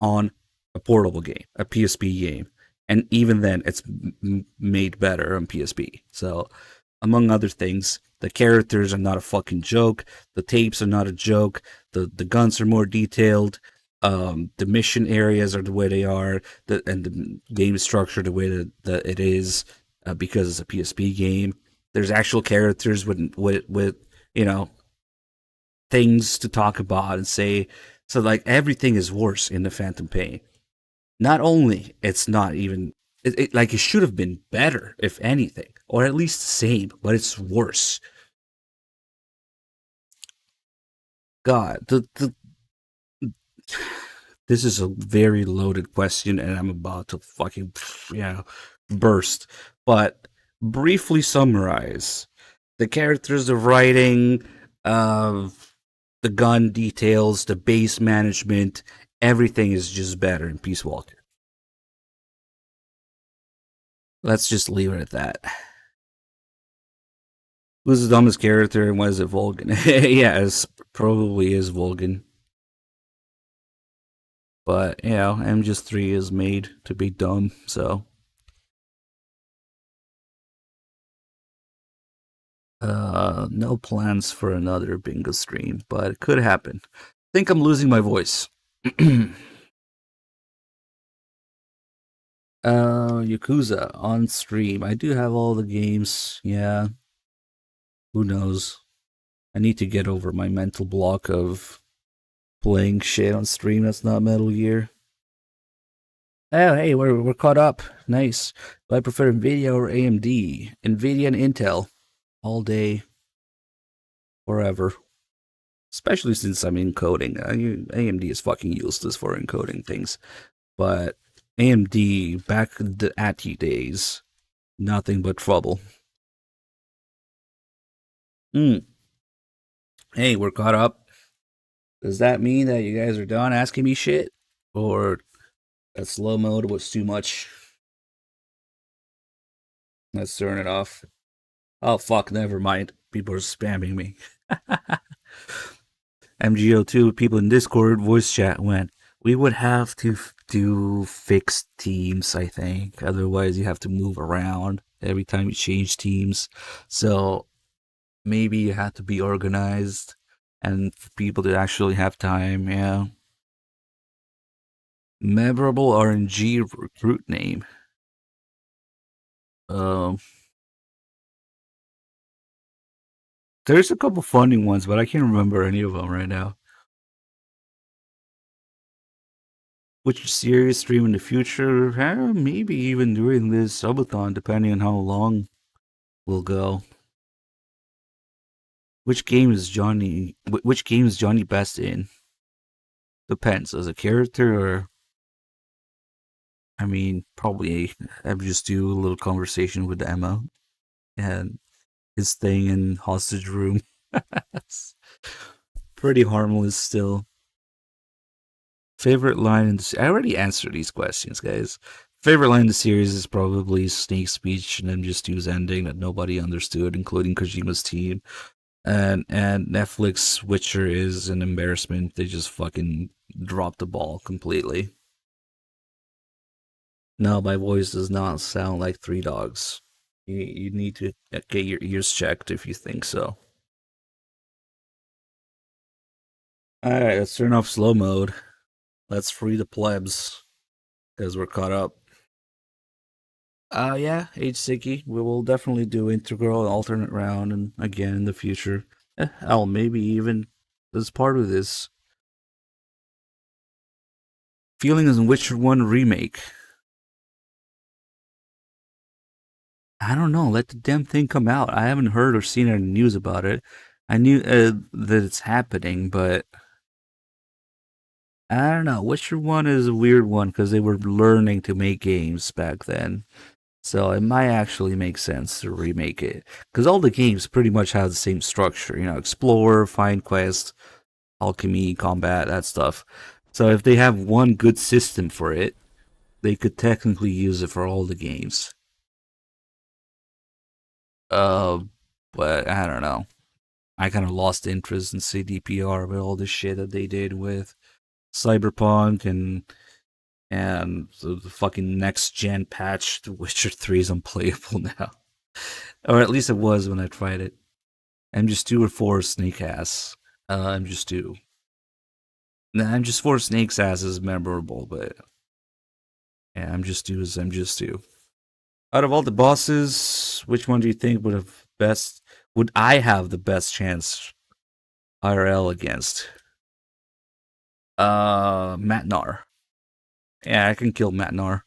on a portable game, a PSP game. And even then, it's made better on PSP. So, among other things, the characters are not a fucking joke. The tapes are not a joke. The guns are more detailed. The mission areas are the way they are, and the game structure the way that it is because it's a PSP game. There's actual characters with you know things to talk about and say. So like everything is worse in the Phantom Pain. Not only it's not even Like, it should have been better, if anything, or at least the same, but it's worse. God, this is a very loaded question, and I'm about to fucking, burst. But briefly summarize the characters, the writing, the gun details, the base management, everything is just better in Peace Walker. Let's just leave it at that. Who's the dumbest character and why is it Vulcan? Yeah, it probably is Vulcan. But, MGS3 is made to be dumb, so. No plans for another bingo stream, but it could happen. Think I'm losing my voice. Yakuza on stream. I do have all the games. Yeah. Who knows? I need to get over my mental block of playing shit on stream that's not Metal Gear. Oh, hey, we're caught up. Nice. Do I prefer Nvidia or AMD? Nvidia and Intel. All day. Forever. Especially since I'm encoding. AMD is fucking useless for encoding things. But AMD, back the ATI days, nothing but trouble. Hey, we're caught up. Does that mean that you guys are done asking me shit? Or that slow mode was too much? Let's turn it off. Oh, fuck, never mind. People are spamming me. MGO2, people in Discord voice chat went, we would have to do fixed teams, I think. Otherwise, you have to move around every time you change teams. So maybe you have to be organized and for people to actually have time, yeah. Memorable RNG recruit name. Um, there's a couple funny ones, but I can't remember any of them right now. Which series stream in the future? Maybe even during this subathon, depending on how long we'll go. Which game is Johnny? Which game is Johnny best in? Depends. As a character, or I mean, probably I would just do a little conversation with Emma and his thing in hostage room. Pretty harmless still. Favorite line in the I already answered these questions, guys. Favorite line in the series is probably Snake's speech and MGS2's ending that nobody understood, including Kojima's team. And Netflix Witcher is an embarrassment. They just fucking dropped the ball completely. No, my voice does not sound like Three Dogs. You need to get your ears checked if you think so. Alright, let's turn off slow mode. Let's free the plebs. Because we're caught up. Yeah, Age Sicky. We will definitely do integral and alternate round and again in the future. Hell, maybe even as part of this. Feelings in Witcher 1 remake. I don't know. Let the damn thing come out. I haven't heard or seen any news about it. I knew that it's happening, but I don't know. Witcher 1 is a weird one because they were learning to make games back then. So it might actually make sense to remake it. Because all the games pretty much have the same structure. Explore, find quest, alchemy, combat, that stuff. So if they have one good system for it, they could technically use it for all the games. Uh, but I don't know. I kind of lost interest in CDPR with all the shit that they did with Cyberpunk and the fucking next gen patch. The Witcher 3 is unplayable now, or at least it was when I tried it. MGS2 or 4 Snake Ass. MGS2. Nah, MGS4 Snake's Ass is memorable, but yeah, MGS2 is MGS2. Out of all the bosses, which one do you think would I have the best chance IRL against? Matnar. Yeah, I can kill Matnar.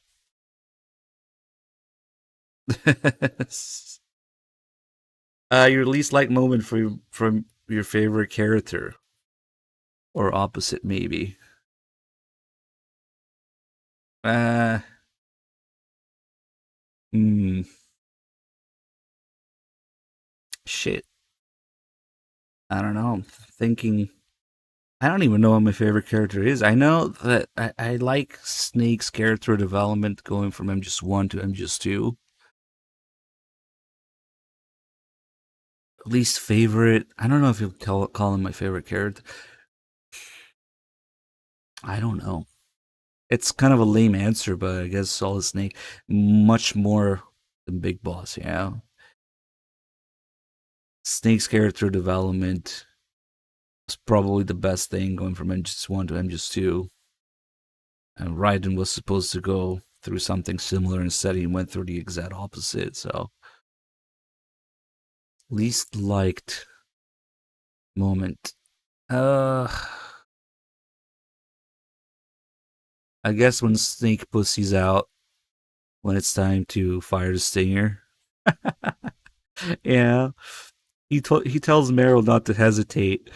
Your least liked moment from your favorite character, or opposite, maybe. Uh, hmm, shit. I don't know. I'm thinking. I don't even know what my favorite character is. I know that I like Snake's character development going from MGS1 to MGS2. Least favorite. I don't know if you call him my favorite character. I don't know. It's kind of a lame answer, but I guess Solid Snake much more than Big Boss. Yeah, Snake's character development was probably the best thing going from MGS1 to MGS2. And Raiden was supposed to go through something similar. Instead, he went through the exact opposite. So, least liked moment. Uh, I guess when Snake pussies out when it's time to fire the stinger. Yeah, he tells Meryl not to hesitate.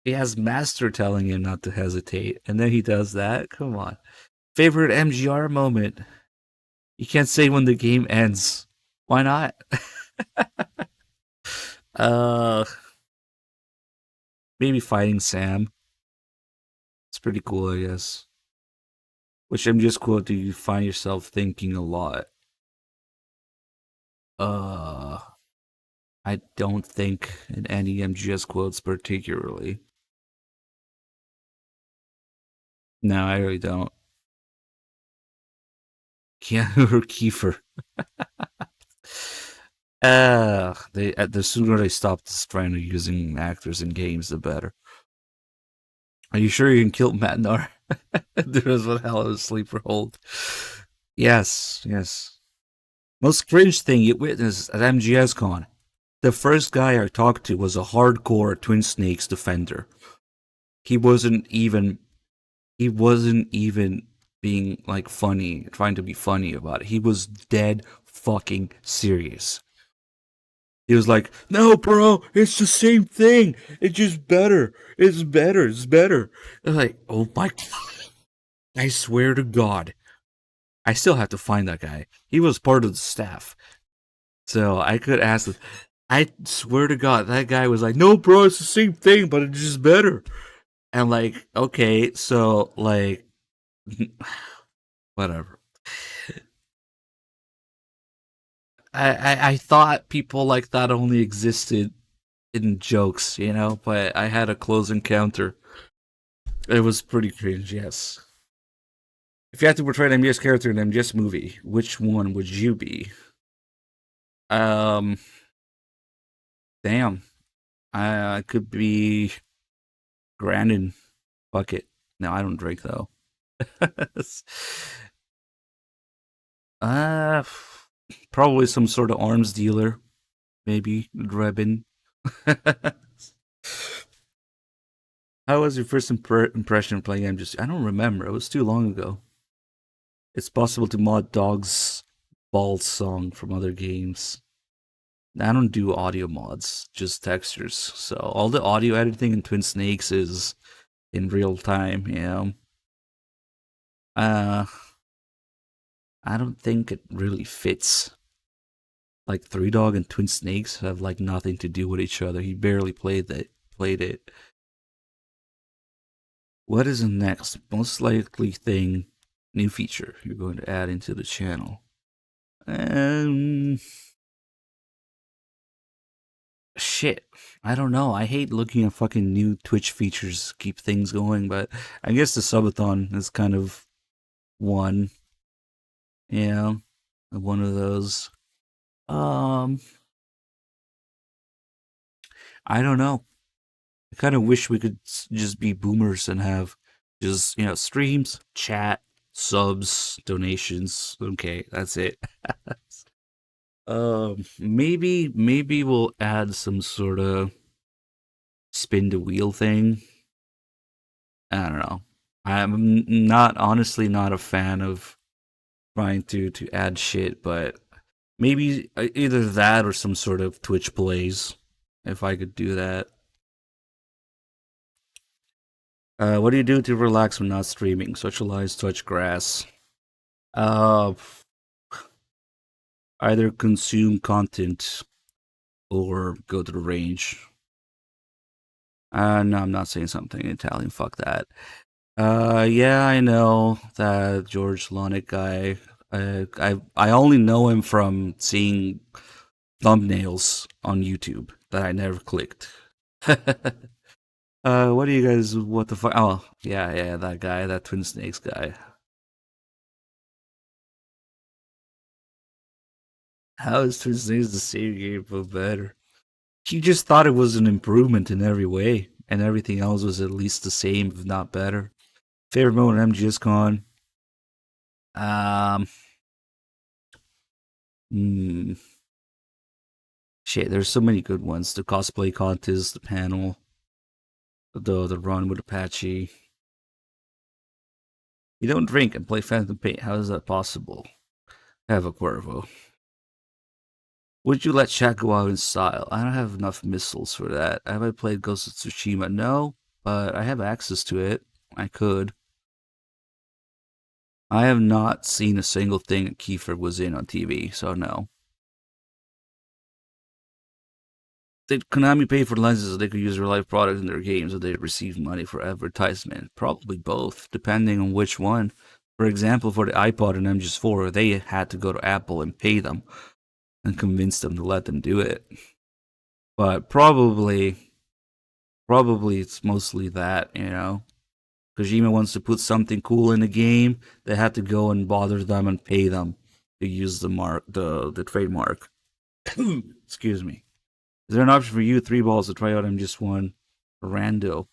He has Master telling him not to hesitate, and then he does that. Come on. Favorite MGR moment? You can't say when the game ends. Why not? uh, Maybe fighting Sam. It's pretty cool, I guess. Which MGS quote do you find yourself thinking a lot? Uh, I don't think in any MGS quotes particularly. No, I really don't. Keanu or Kiefer. The sooner they stop this trend of using actors in games, the better. Are you sure you can kill Matt Nar? There was one hell of a sleeper hold. Yes, yes. Most cringe thing you witnessed at MGS Con. The first guy I talked to was a hardcore Twin Snakes defender. He wasn't even he wasn't even being like funny, trying to be funny about it. He was dead fucking serious. He was like, "No, bro, it's the same thing. It's just better. It's better. It's better." I'm like, "Oh my god! I swear to God, I still have to find that guy. He was part of the staff, so I could ask him. I swear to God, that guy was like, "No, bro, it's the same thing, but it's just better." And like, okay, so like, whatever. I thought people like that only existed in jokes, but I had a close encounter. It was pretty cringe, yes. If you had to portray an MGS character in an MGS movie, which one would you be? Um, Damn. I could be Grandin. Fuck it. No, I don't drink though. uh, Probably some sort of arms dealer. Maybe Drebin. How was your first impression playing MGS? I don't remember. It was too long ago. It's possible to mod Dog's Ball song from other games. I don't do audio mods, just textures. So all the audio editing in Twin Snakes is in real time. Uh, I don't think it really fits. Like Three Dog and Twin Snakes have like nothing to do with each other. He barely played it. What is the next most likely thing, new feature you're going to add into the channel? Um, Shit. I don't know. I hate looking at fucking new Twitch features to keep things going, but I guess the subathon is kind of one. Yeah, one of those. Um, I don't know. I kind of wish we could just be boomers and have just, streams, chat, subs, donations. Okay, that's it. Maybe we'll add some sort of spin the wheel thing. I don't know. I'm not honestly not a fan of trying to add shit, but Maybe either that or some sort of Twitch plays, if I could do that. What do you do to relax when not streaming? Socialize, touch grass. Uh, Either consume content or go to the range. No, I'm not saying something in Italian. Fuck that. Yeah, I know that George Lonick guy. I only know him from seeing thumbnails on YouTube that I never clicked. What do you guys? What the fuck? Oh, yeah, that guy, that Twin Snakes guy. How is Twin Snakes the same game but better? He just thought it was an improvement in every way, and everything else was at least the same, if not better. Favorite moment at MGSCon? Um, hmm, shit, there's so many good ones. The cosplay contest, the panel, the run with Apache. You don't drink and play Phantom Paint. How is that possible? Have a Cuervo. Would you let Shaq go out in style? I don't have enough missiles for that. Have I played Ghost of Tsushima? No, but I have access to it. I could. I have not seen a single thing that Kiefer was in on TV, so no. Did Konami pay for licenses so they could use real life products in their games, or they receive money for advertisement? Probably both, depending on which one. For example, for the iPod and MGS4, they had to go to Apple and pay them and convince them to let them do it. But probably it's mostly that, you know. Kojima wants to put something cool in the game, they had to go and bother them and pay them to use the trademark. Excuse me. Is there an option for you, 3 balls, to try out MGS1 Rando?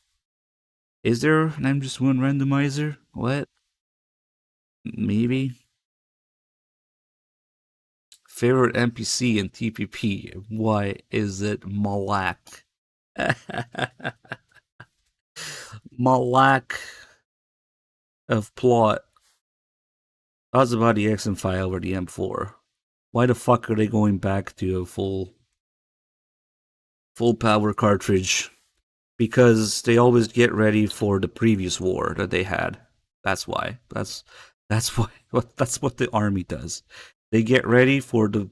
Is there an MGS1 randomizer? What? Maybe. Favorite NPC in TPP? Why is it Malak? Malak of plot. How's about the XM5 over the M4? Why the fuck are they going back to a full power cartridge? Because they always get ready for the previous war that they had. That's why. That's why. That's what the army does. They get ready for the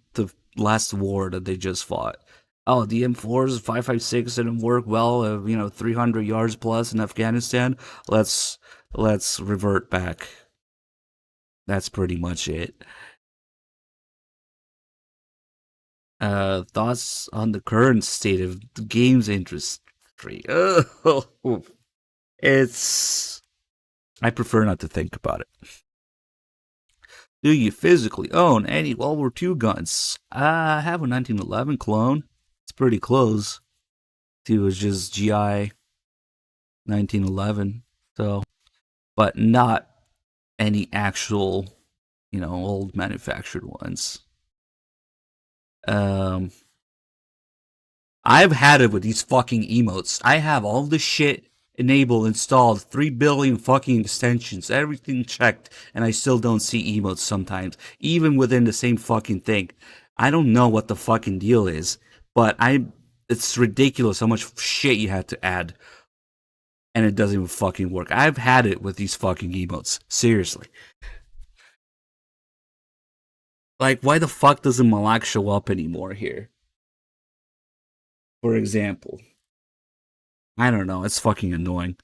last war that they just fought. Oh, the M4s 5.56 didn't work well. 300 yards plus in Afghanistan. Let's revert back. That's pretty much it. Thoughts on the current state of the games industry? Oh, it's. I prefer not to think about it. Do you physically own any World War II guns? I have a 1911 clone. It's pretty close to just GI 1911. So, but not any actual, old manufactured ones. I've had it with these fucking emotes. I have all the shit enabled, installed, 3 billion fucking extensions, everything checked, and I still don't see emotes sometimes, even within the same fucking thing. I don't know what the fucking deal is, but it's ridiculous how much shit you had to add, and it doesn't even fucking work. I've had it with these fucking emotes. Seriously. Like, why the fuck doesn't Malak show up anymore here? For example. I don't know, it's fucking annoying.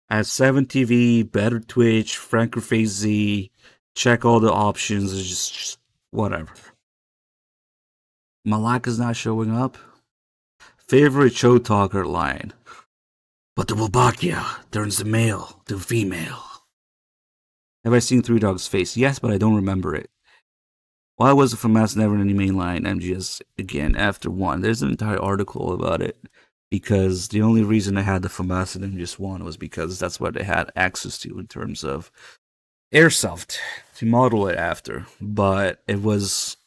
I have 7TV, better Twitch, Frankerface Z, check all the options, it's just whatever. Malak is not showing up. Favorite show talker line. But the Wolbachia turns the male to female. Have I seen Three Dogs Face? Yes, but I don't remember it. Why was the FAMAS never in any mainline MGS again after 1? There's an entire article about it. Because the only reason I had the FAMAS in MGS1 was because that's what they had access to in terms of airsoft to model it after. But it was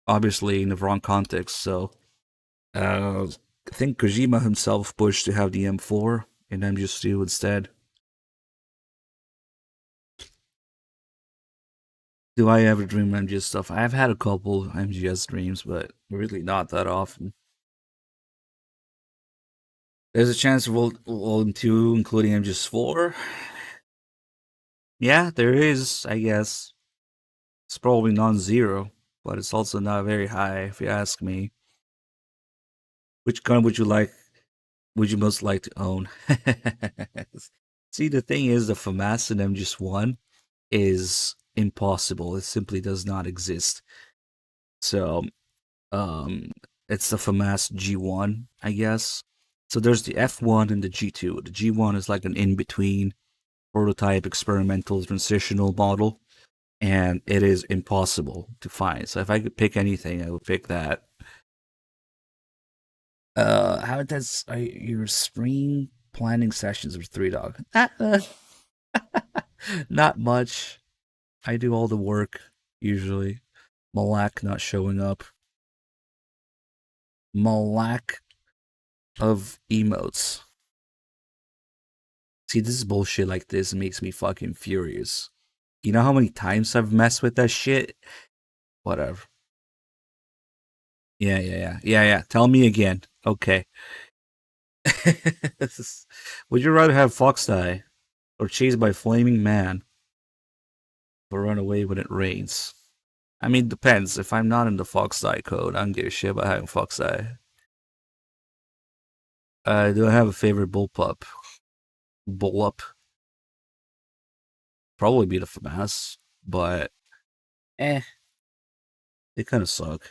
obviously in the wrong context, so I think Kojima himself pushed to have the M4 in MGS2 instead. Do I ever dream MGS stuff? I've had a couple MGS dreams, but really not that often. There's a chance of Volume 2, including MGS 4. Yeah, there is, I guess. It's probably non-zero, but it's also not very high, if you ask me. Which gun would you like? Would you most like to own? See, the thing is, the FAMAS in MGS1 is impossible. It simply does not exist. So, um, it's the FAMAS G1, I guess. So there's the F1 and the G2. The G1 is like an in-between prototype experimental transitional model, and it is impossible to find. So if I could pick anything, I would pick that. How does your stream planning sessions with Three Dog? Not much. I do all the work usually. Malak not showing up. Malak of emotes. See, this is bullshit like this makes me fucking furious. You know how many times I've messed with that shit? Whatever. Yeah. Tell me again. Okay. Would you rather have Fox die or chased by flaming man or run away when it rains? I mean, depends. If I'm not in the Fox die code, I don't give a shit about having Fox die. Do I have a favorite bullpup? Bull up? Probably be the FAMAS, but eh, they kind of suck.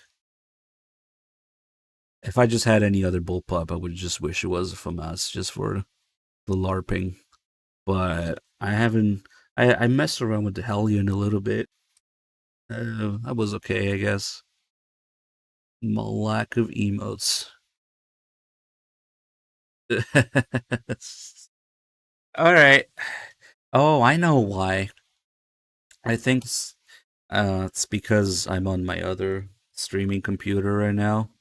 If I just had any other bullpup, I would just wish it was a FAMAS just for the LARPing. But I haven't. I messed around with the Hellion a little bit. I was okay, I guess. My lack of emotes. All right. Oh, I know why. I think it's because I'm on my other streaming computer right now.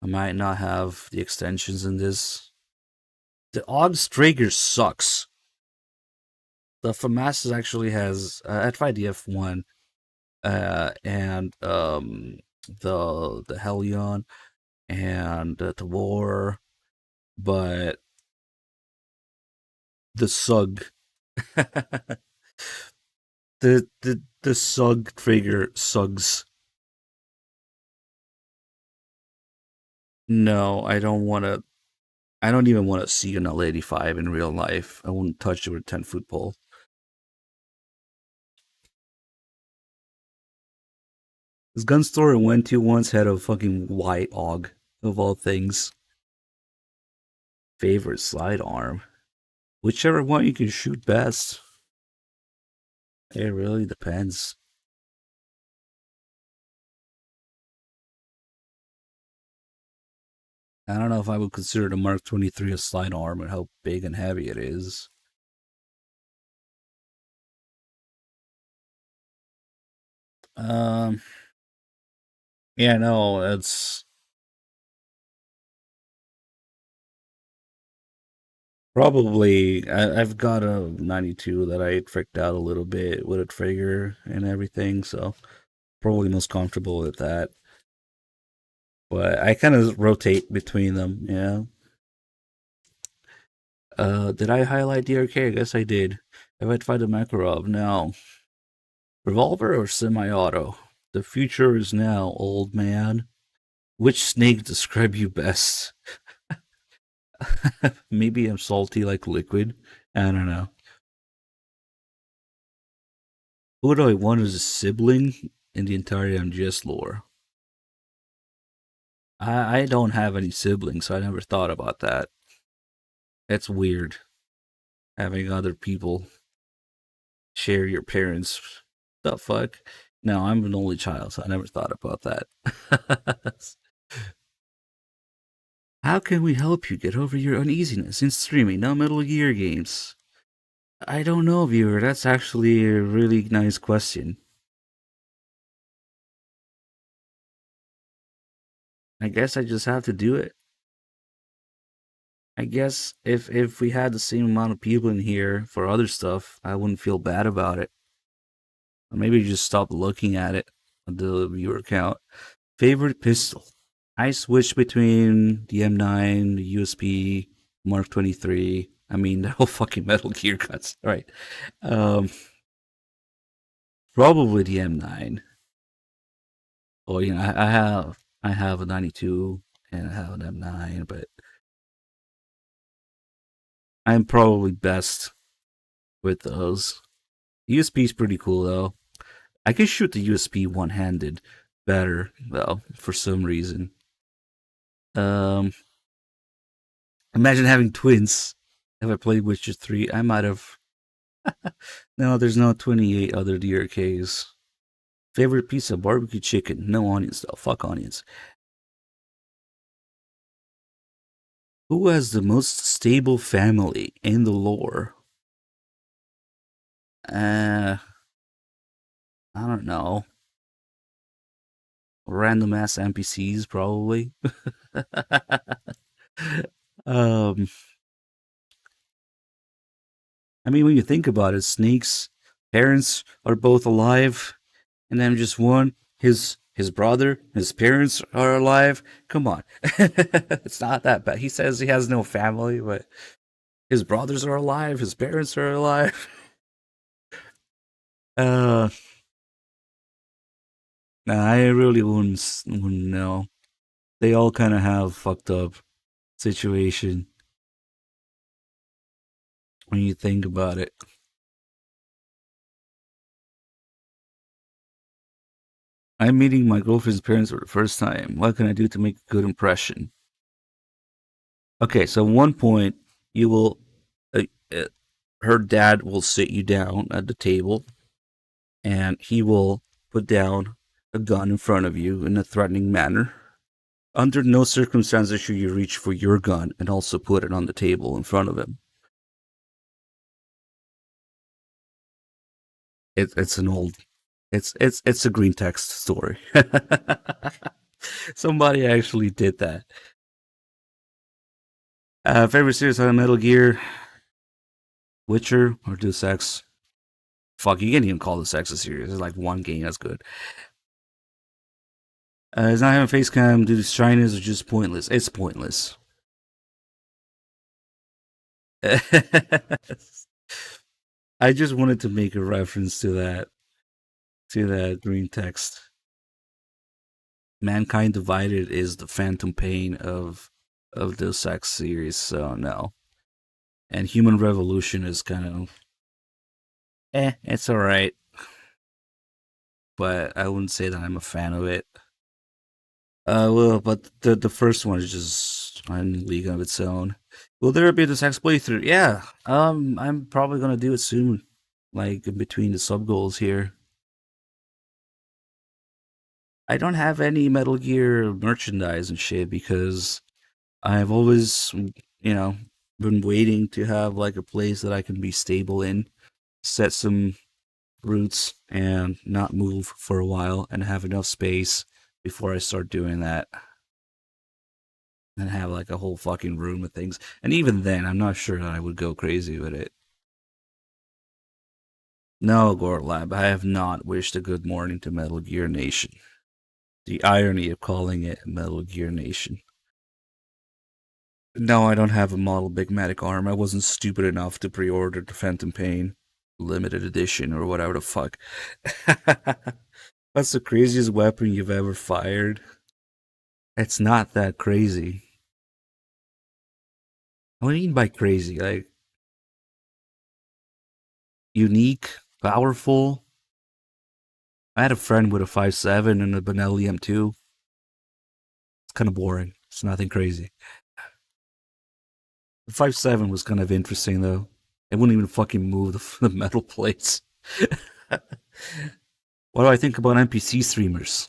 I might not have the extensions in this. The OGS trigger sucks. The FAMAS actually has I tried the F1 and the Hellion and the War, but the SUG the SUG trigger sugs. No, I don't want to. I don't even want to see an L85 in real life. I wouldn't touch it with a 10-foot pole. This gun store I went to once had a fucking white AUG, of all things. Favorite slide arm? Whichever one you can shoot best. It really depends. I don't know if I would consider the Mark 23 a slide arm and how big and heavy it is. Um, yeah, no, it's probably. I've got a 92 that I tricked out a little bit with a trigger and everything, so probably most comfortable with that. But I kind of rotate between them, yeah. Did I highlight DRK? I guess I did. If I'd find a Makarov now, revolver or semi-auto? The future is now, old man. Which snake describe you best? Maybe I'm salty like liquid. I don't know. Who do I want as a sibling in the entire MGS lore? I don't have any siblings, so I never thought about that. It's weird having other people share your parents. The fuck? No, I'm an only child, so I never thought about that. How can we help you get over your uneasiness in streaming no Metal Gear games? I don't know, viewer. That's actually a really nice question. I guess I just have to do it. I guess if we had the same amount of people in here for other stuff, I wouldn't feel bad about it. Or maybe you just stop looking at it on the viewer count. Favorite pistol? I switched between the M9, the USP, Mark 23. I mean, they're all fucking Metal Gear guns. All right. Um, Probably the M9. Oh, I have a 92 and I have an M9, but I'm probably best with those. USP is pretty cool though. I can shoot the USP one-handed better though for some reason. Um, Imagine having twins. Have I played Witcher 3? I might have. No, there's no 28 other DRKs. Favorite pizza? Barbecue chicken. No onions though. Fuck onions. Who has the most stable family in the lore? I don't know. Random ass NPCs, probably. um, I mean, when you think about it, Snake's parents are both alive, and then just one. His brother, his parents are alive. Come on, it's not that bad. He says he has no family, but his brothers are alive. His parents are alive. Uh, nah, I really wouldn't know. They all kind of have fucked up situation when you think about it. I'm meeting my girlfriend's parents for the first time. What can I do to make a good impression? Okay, so one point you will, uh, uh, her dad will sit you down at the table, and he will put down a gun in front of you in a threatening manner. Under no circumstances should you reach for your gun and also put it on the table in front of him. It's an old, it's a green text story. Somebody actually did that. Favorite series on Metal Gear, Witcher, or Deus Ex? Fuck, you can't even call this Ex a series. It's like one game that's good. Is not having face cam due to shyness or just pointless? It's pointless. I just wanted to make a reference to that green text. Mankind Divided is the phantom pain of Deus Ex series, so no. And Human Revolution is kind of it's alright, but I wouldn't say that I'm a fan of it. Well, but the first one is just a league of its own. Will there be this next playthrough? Yeah. I'm probably gonna do it soon. Like in between the sub goals here. I don't have any Metal Gear merchandise and shit because I've always, you know, been waiting to have like a place that I can be stable in, set some roots, and not move for a while, and have enough space before I start doing that. And have like a whole fucking room of things. And even then, I'm not sure that I would go crazy with it. No, Gorlab, I have not wished a good morning to Metal Gear Nation. The irony of calling it Metal Gear Nation. No, I don't have a model Big Matic arm. I wasn't stupid enough to pre-order the Phantom Pain limited edition or whatever the fuck. That's the craziest weapon you've ever fired. It's not that crazy. What do you mean by crazy? Like unique, powerful. I had a friend with a 5.7 and a Benelli M2. It's kind of boring. It's nothing crazy. The 5.7 was kind of interesting though. It wouldn't even fucking move the metal plates. What do I think about NPC streamers?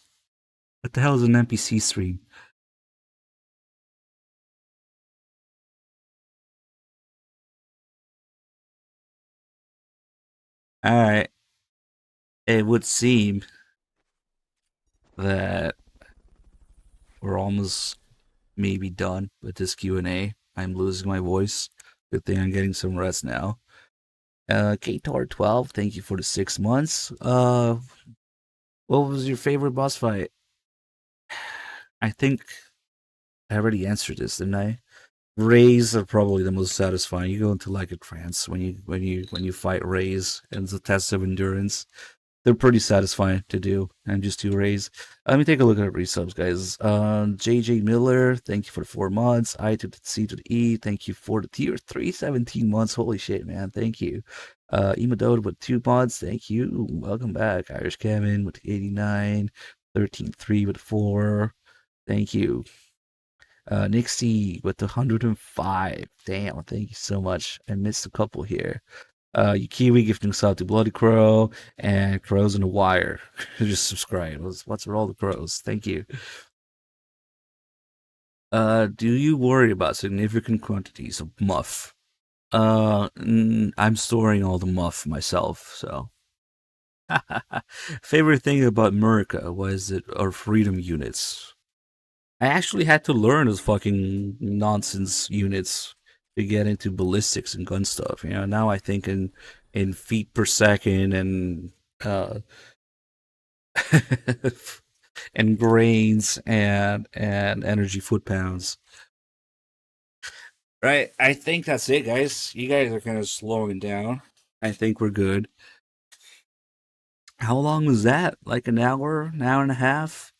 What the hell is an NPC stream? Alright, it would seem that we're almost maybe done with this Q&A. I'm losing my voice. Good thing I'm getting some rest now. KTOR12, thank you for the 6 months. What was your favorite boss fight? I think I already answered this, didn't I? Rays are probably the most satisfying. You go into like a trance when you fight rays, and it's a test of endurance. They're pretty satisfying to do, and just to raise. Let me take a look at our resubs, guys. JJ Miller, thank you for the 4 months. I to the C to the E, thank you for the tier 3, 17 months. Holy shit, man, thank you. Emadode with 2 months, thank you. Welcome back. Irish Kevin with 89, 13.3 with 4, thank you. Nick C with 105, damn, thank you so much. I missed a couple here. Yukiwi gifting sub to Bloody Crow and Crows in the Wire. Just subscribe. What's with all the crows? Thank you. Do you worry about significant quantities of muff? I'm storing all the muff myself, so. Favorite thing about America was it our freedom units. I actually had to learn those fucking nonsense units to get into ballistics and gun stuff. Now I think in feet per second and uh and grains and energy foot pounds. Right. I think that's it, guys. You guys are kind of slowing down. I think we're good. How long was that? Like an hour and a half?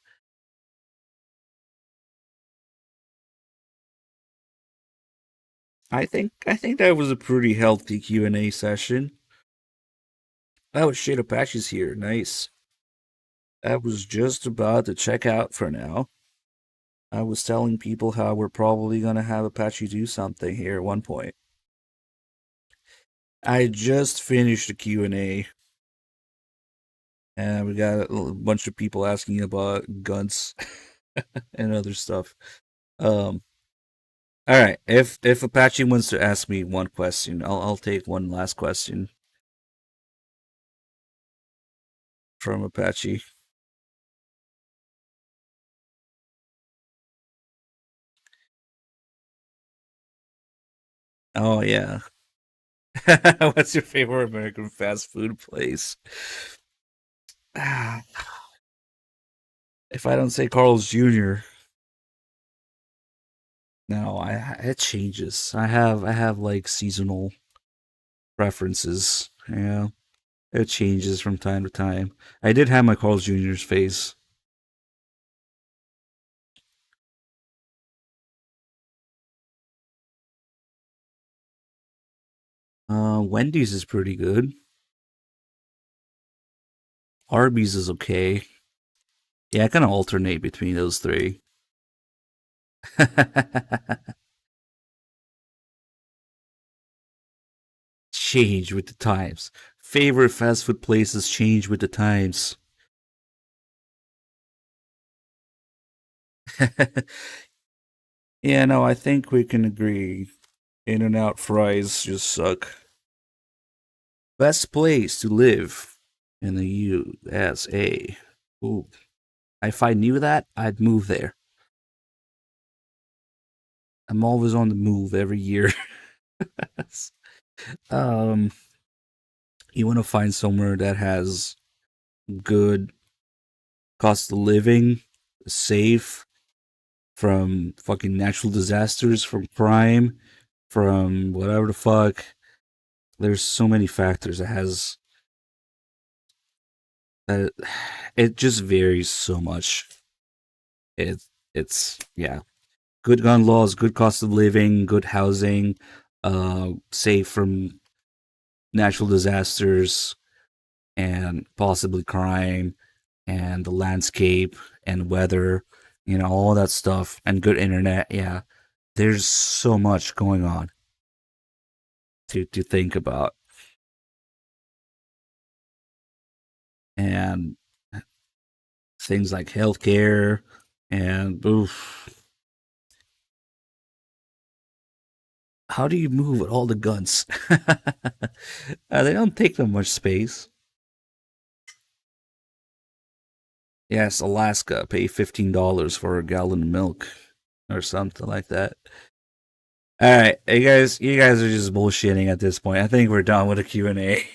I think that was a pretty healthy Q&A session. Oh shit, Apache's here. Nice. I was just about to check out for now. I was telling people how we're probably gonna have Apache do something here at one point. I just finished the Q&A, and we got a bunch of people asking about guns and other stuff. Um, all right, if Apache wants to ask me one question, I'll take one last question from Apache. Oh yeah. What's your favorite American fast food place? Ah, if I don't say Carl's Jr., no, it changes. I have like seasonal preferences. Yeah, it changes from time to time. I did have my Carl's Jr.'s phase. Wendy's is pretty good. Arby's is okay. Yeah, I kind of alternate between those three. Change with the times. Favorite fast food places change with the times. Yeah, no, I think we can agree. In and out fries just suck. Best place to live in the USA. Ooh. If I knew that, I'd move there. I'm always on the move every year. um, you want to find somewhere that has good cost of living, safe from fucking natural disasters, from crime, from whatever the fuck. There's so many factors that it just varies so much. It it's yeah, good gun laws, good cost of living, good housing, safe from natural disasters and possibly crime, and the landscape and weather, all that stuff, and good internet. Yeah, there's so much going on to think about, and things like healthcare and oof. How do you move with all the guns? They don't take that much space. Yes, Alaska, pay $15 for a gallon of milk or something like that. All right, you guys are just bullshitting at this point. I think we're done with the Q&A.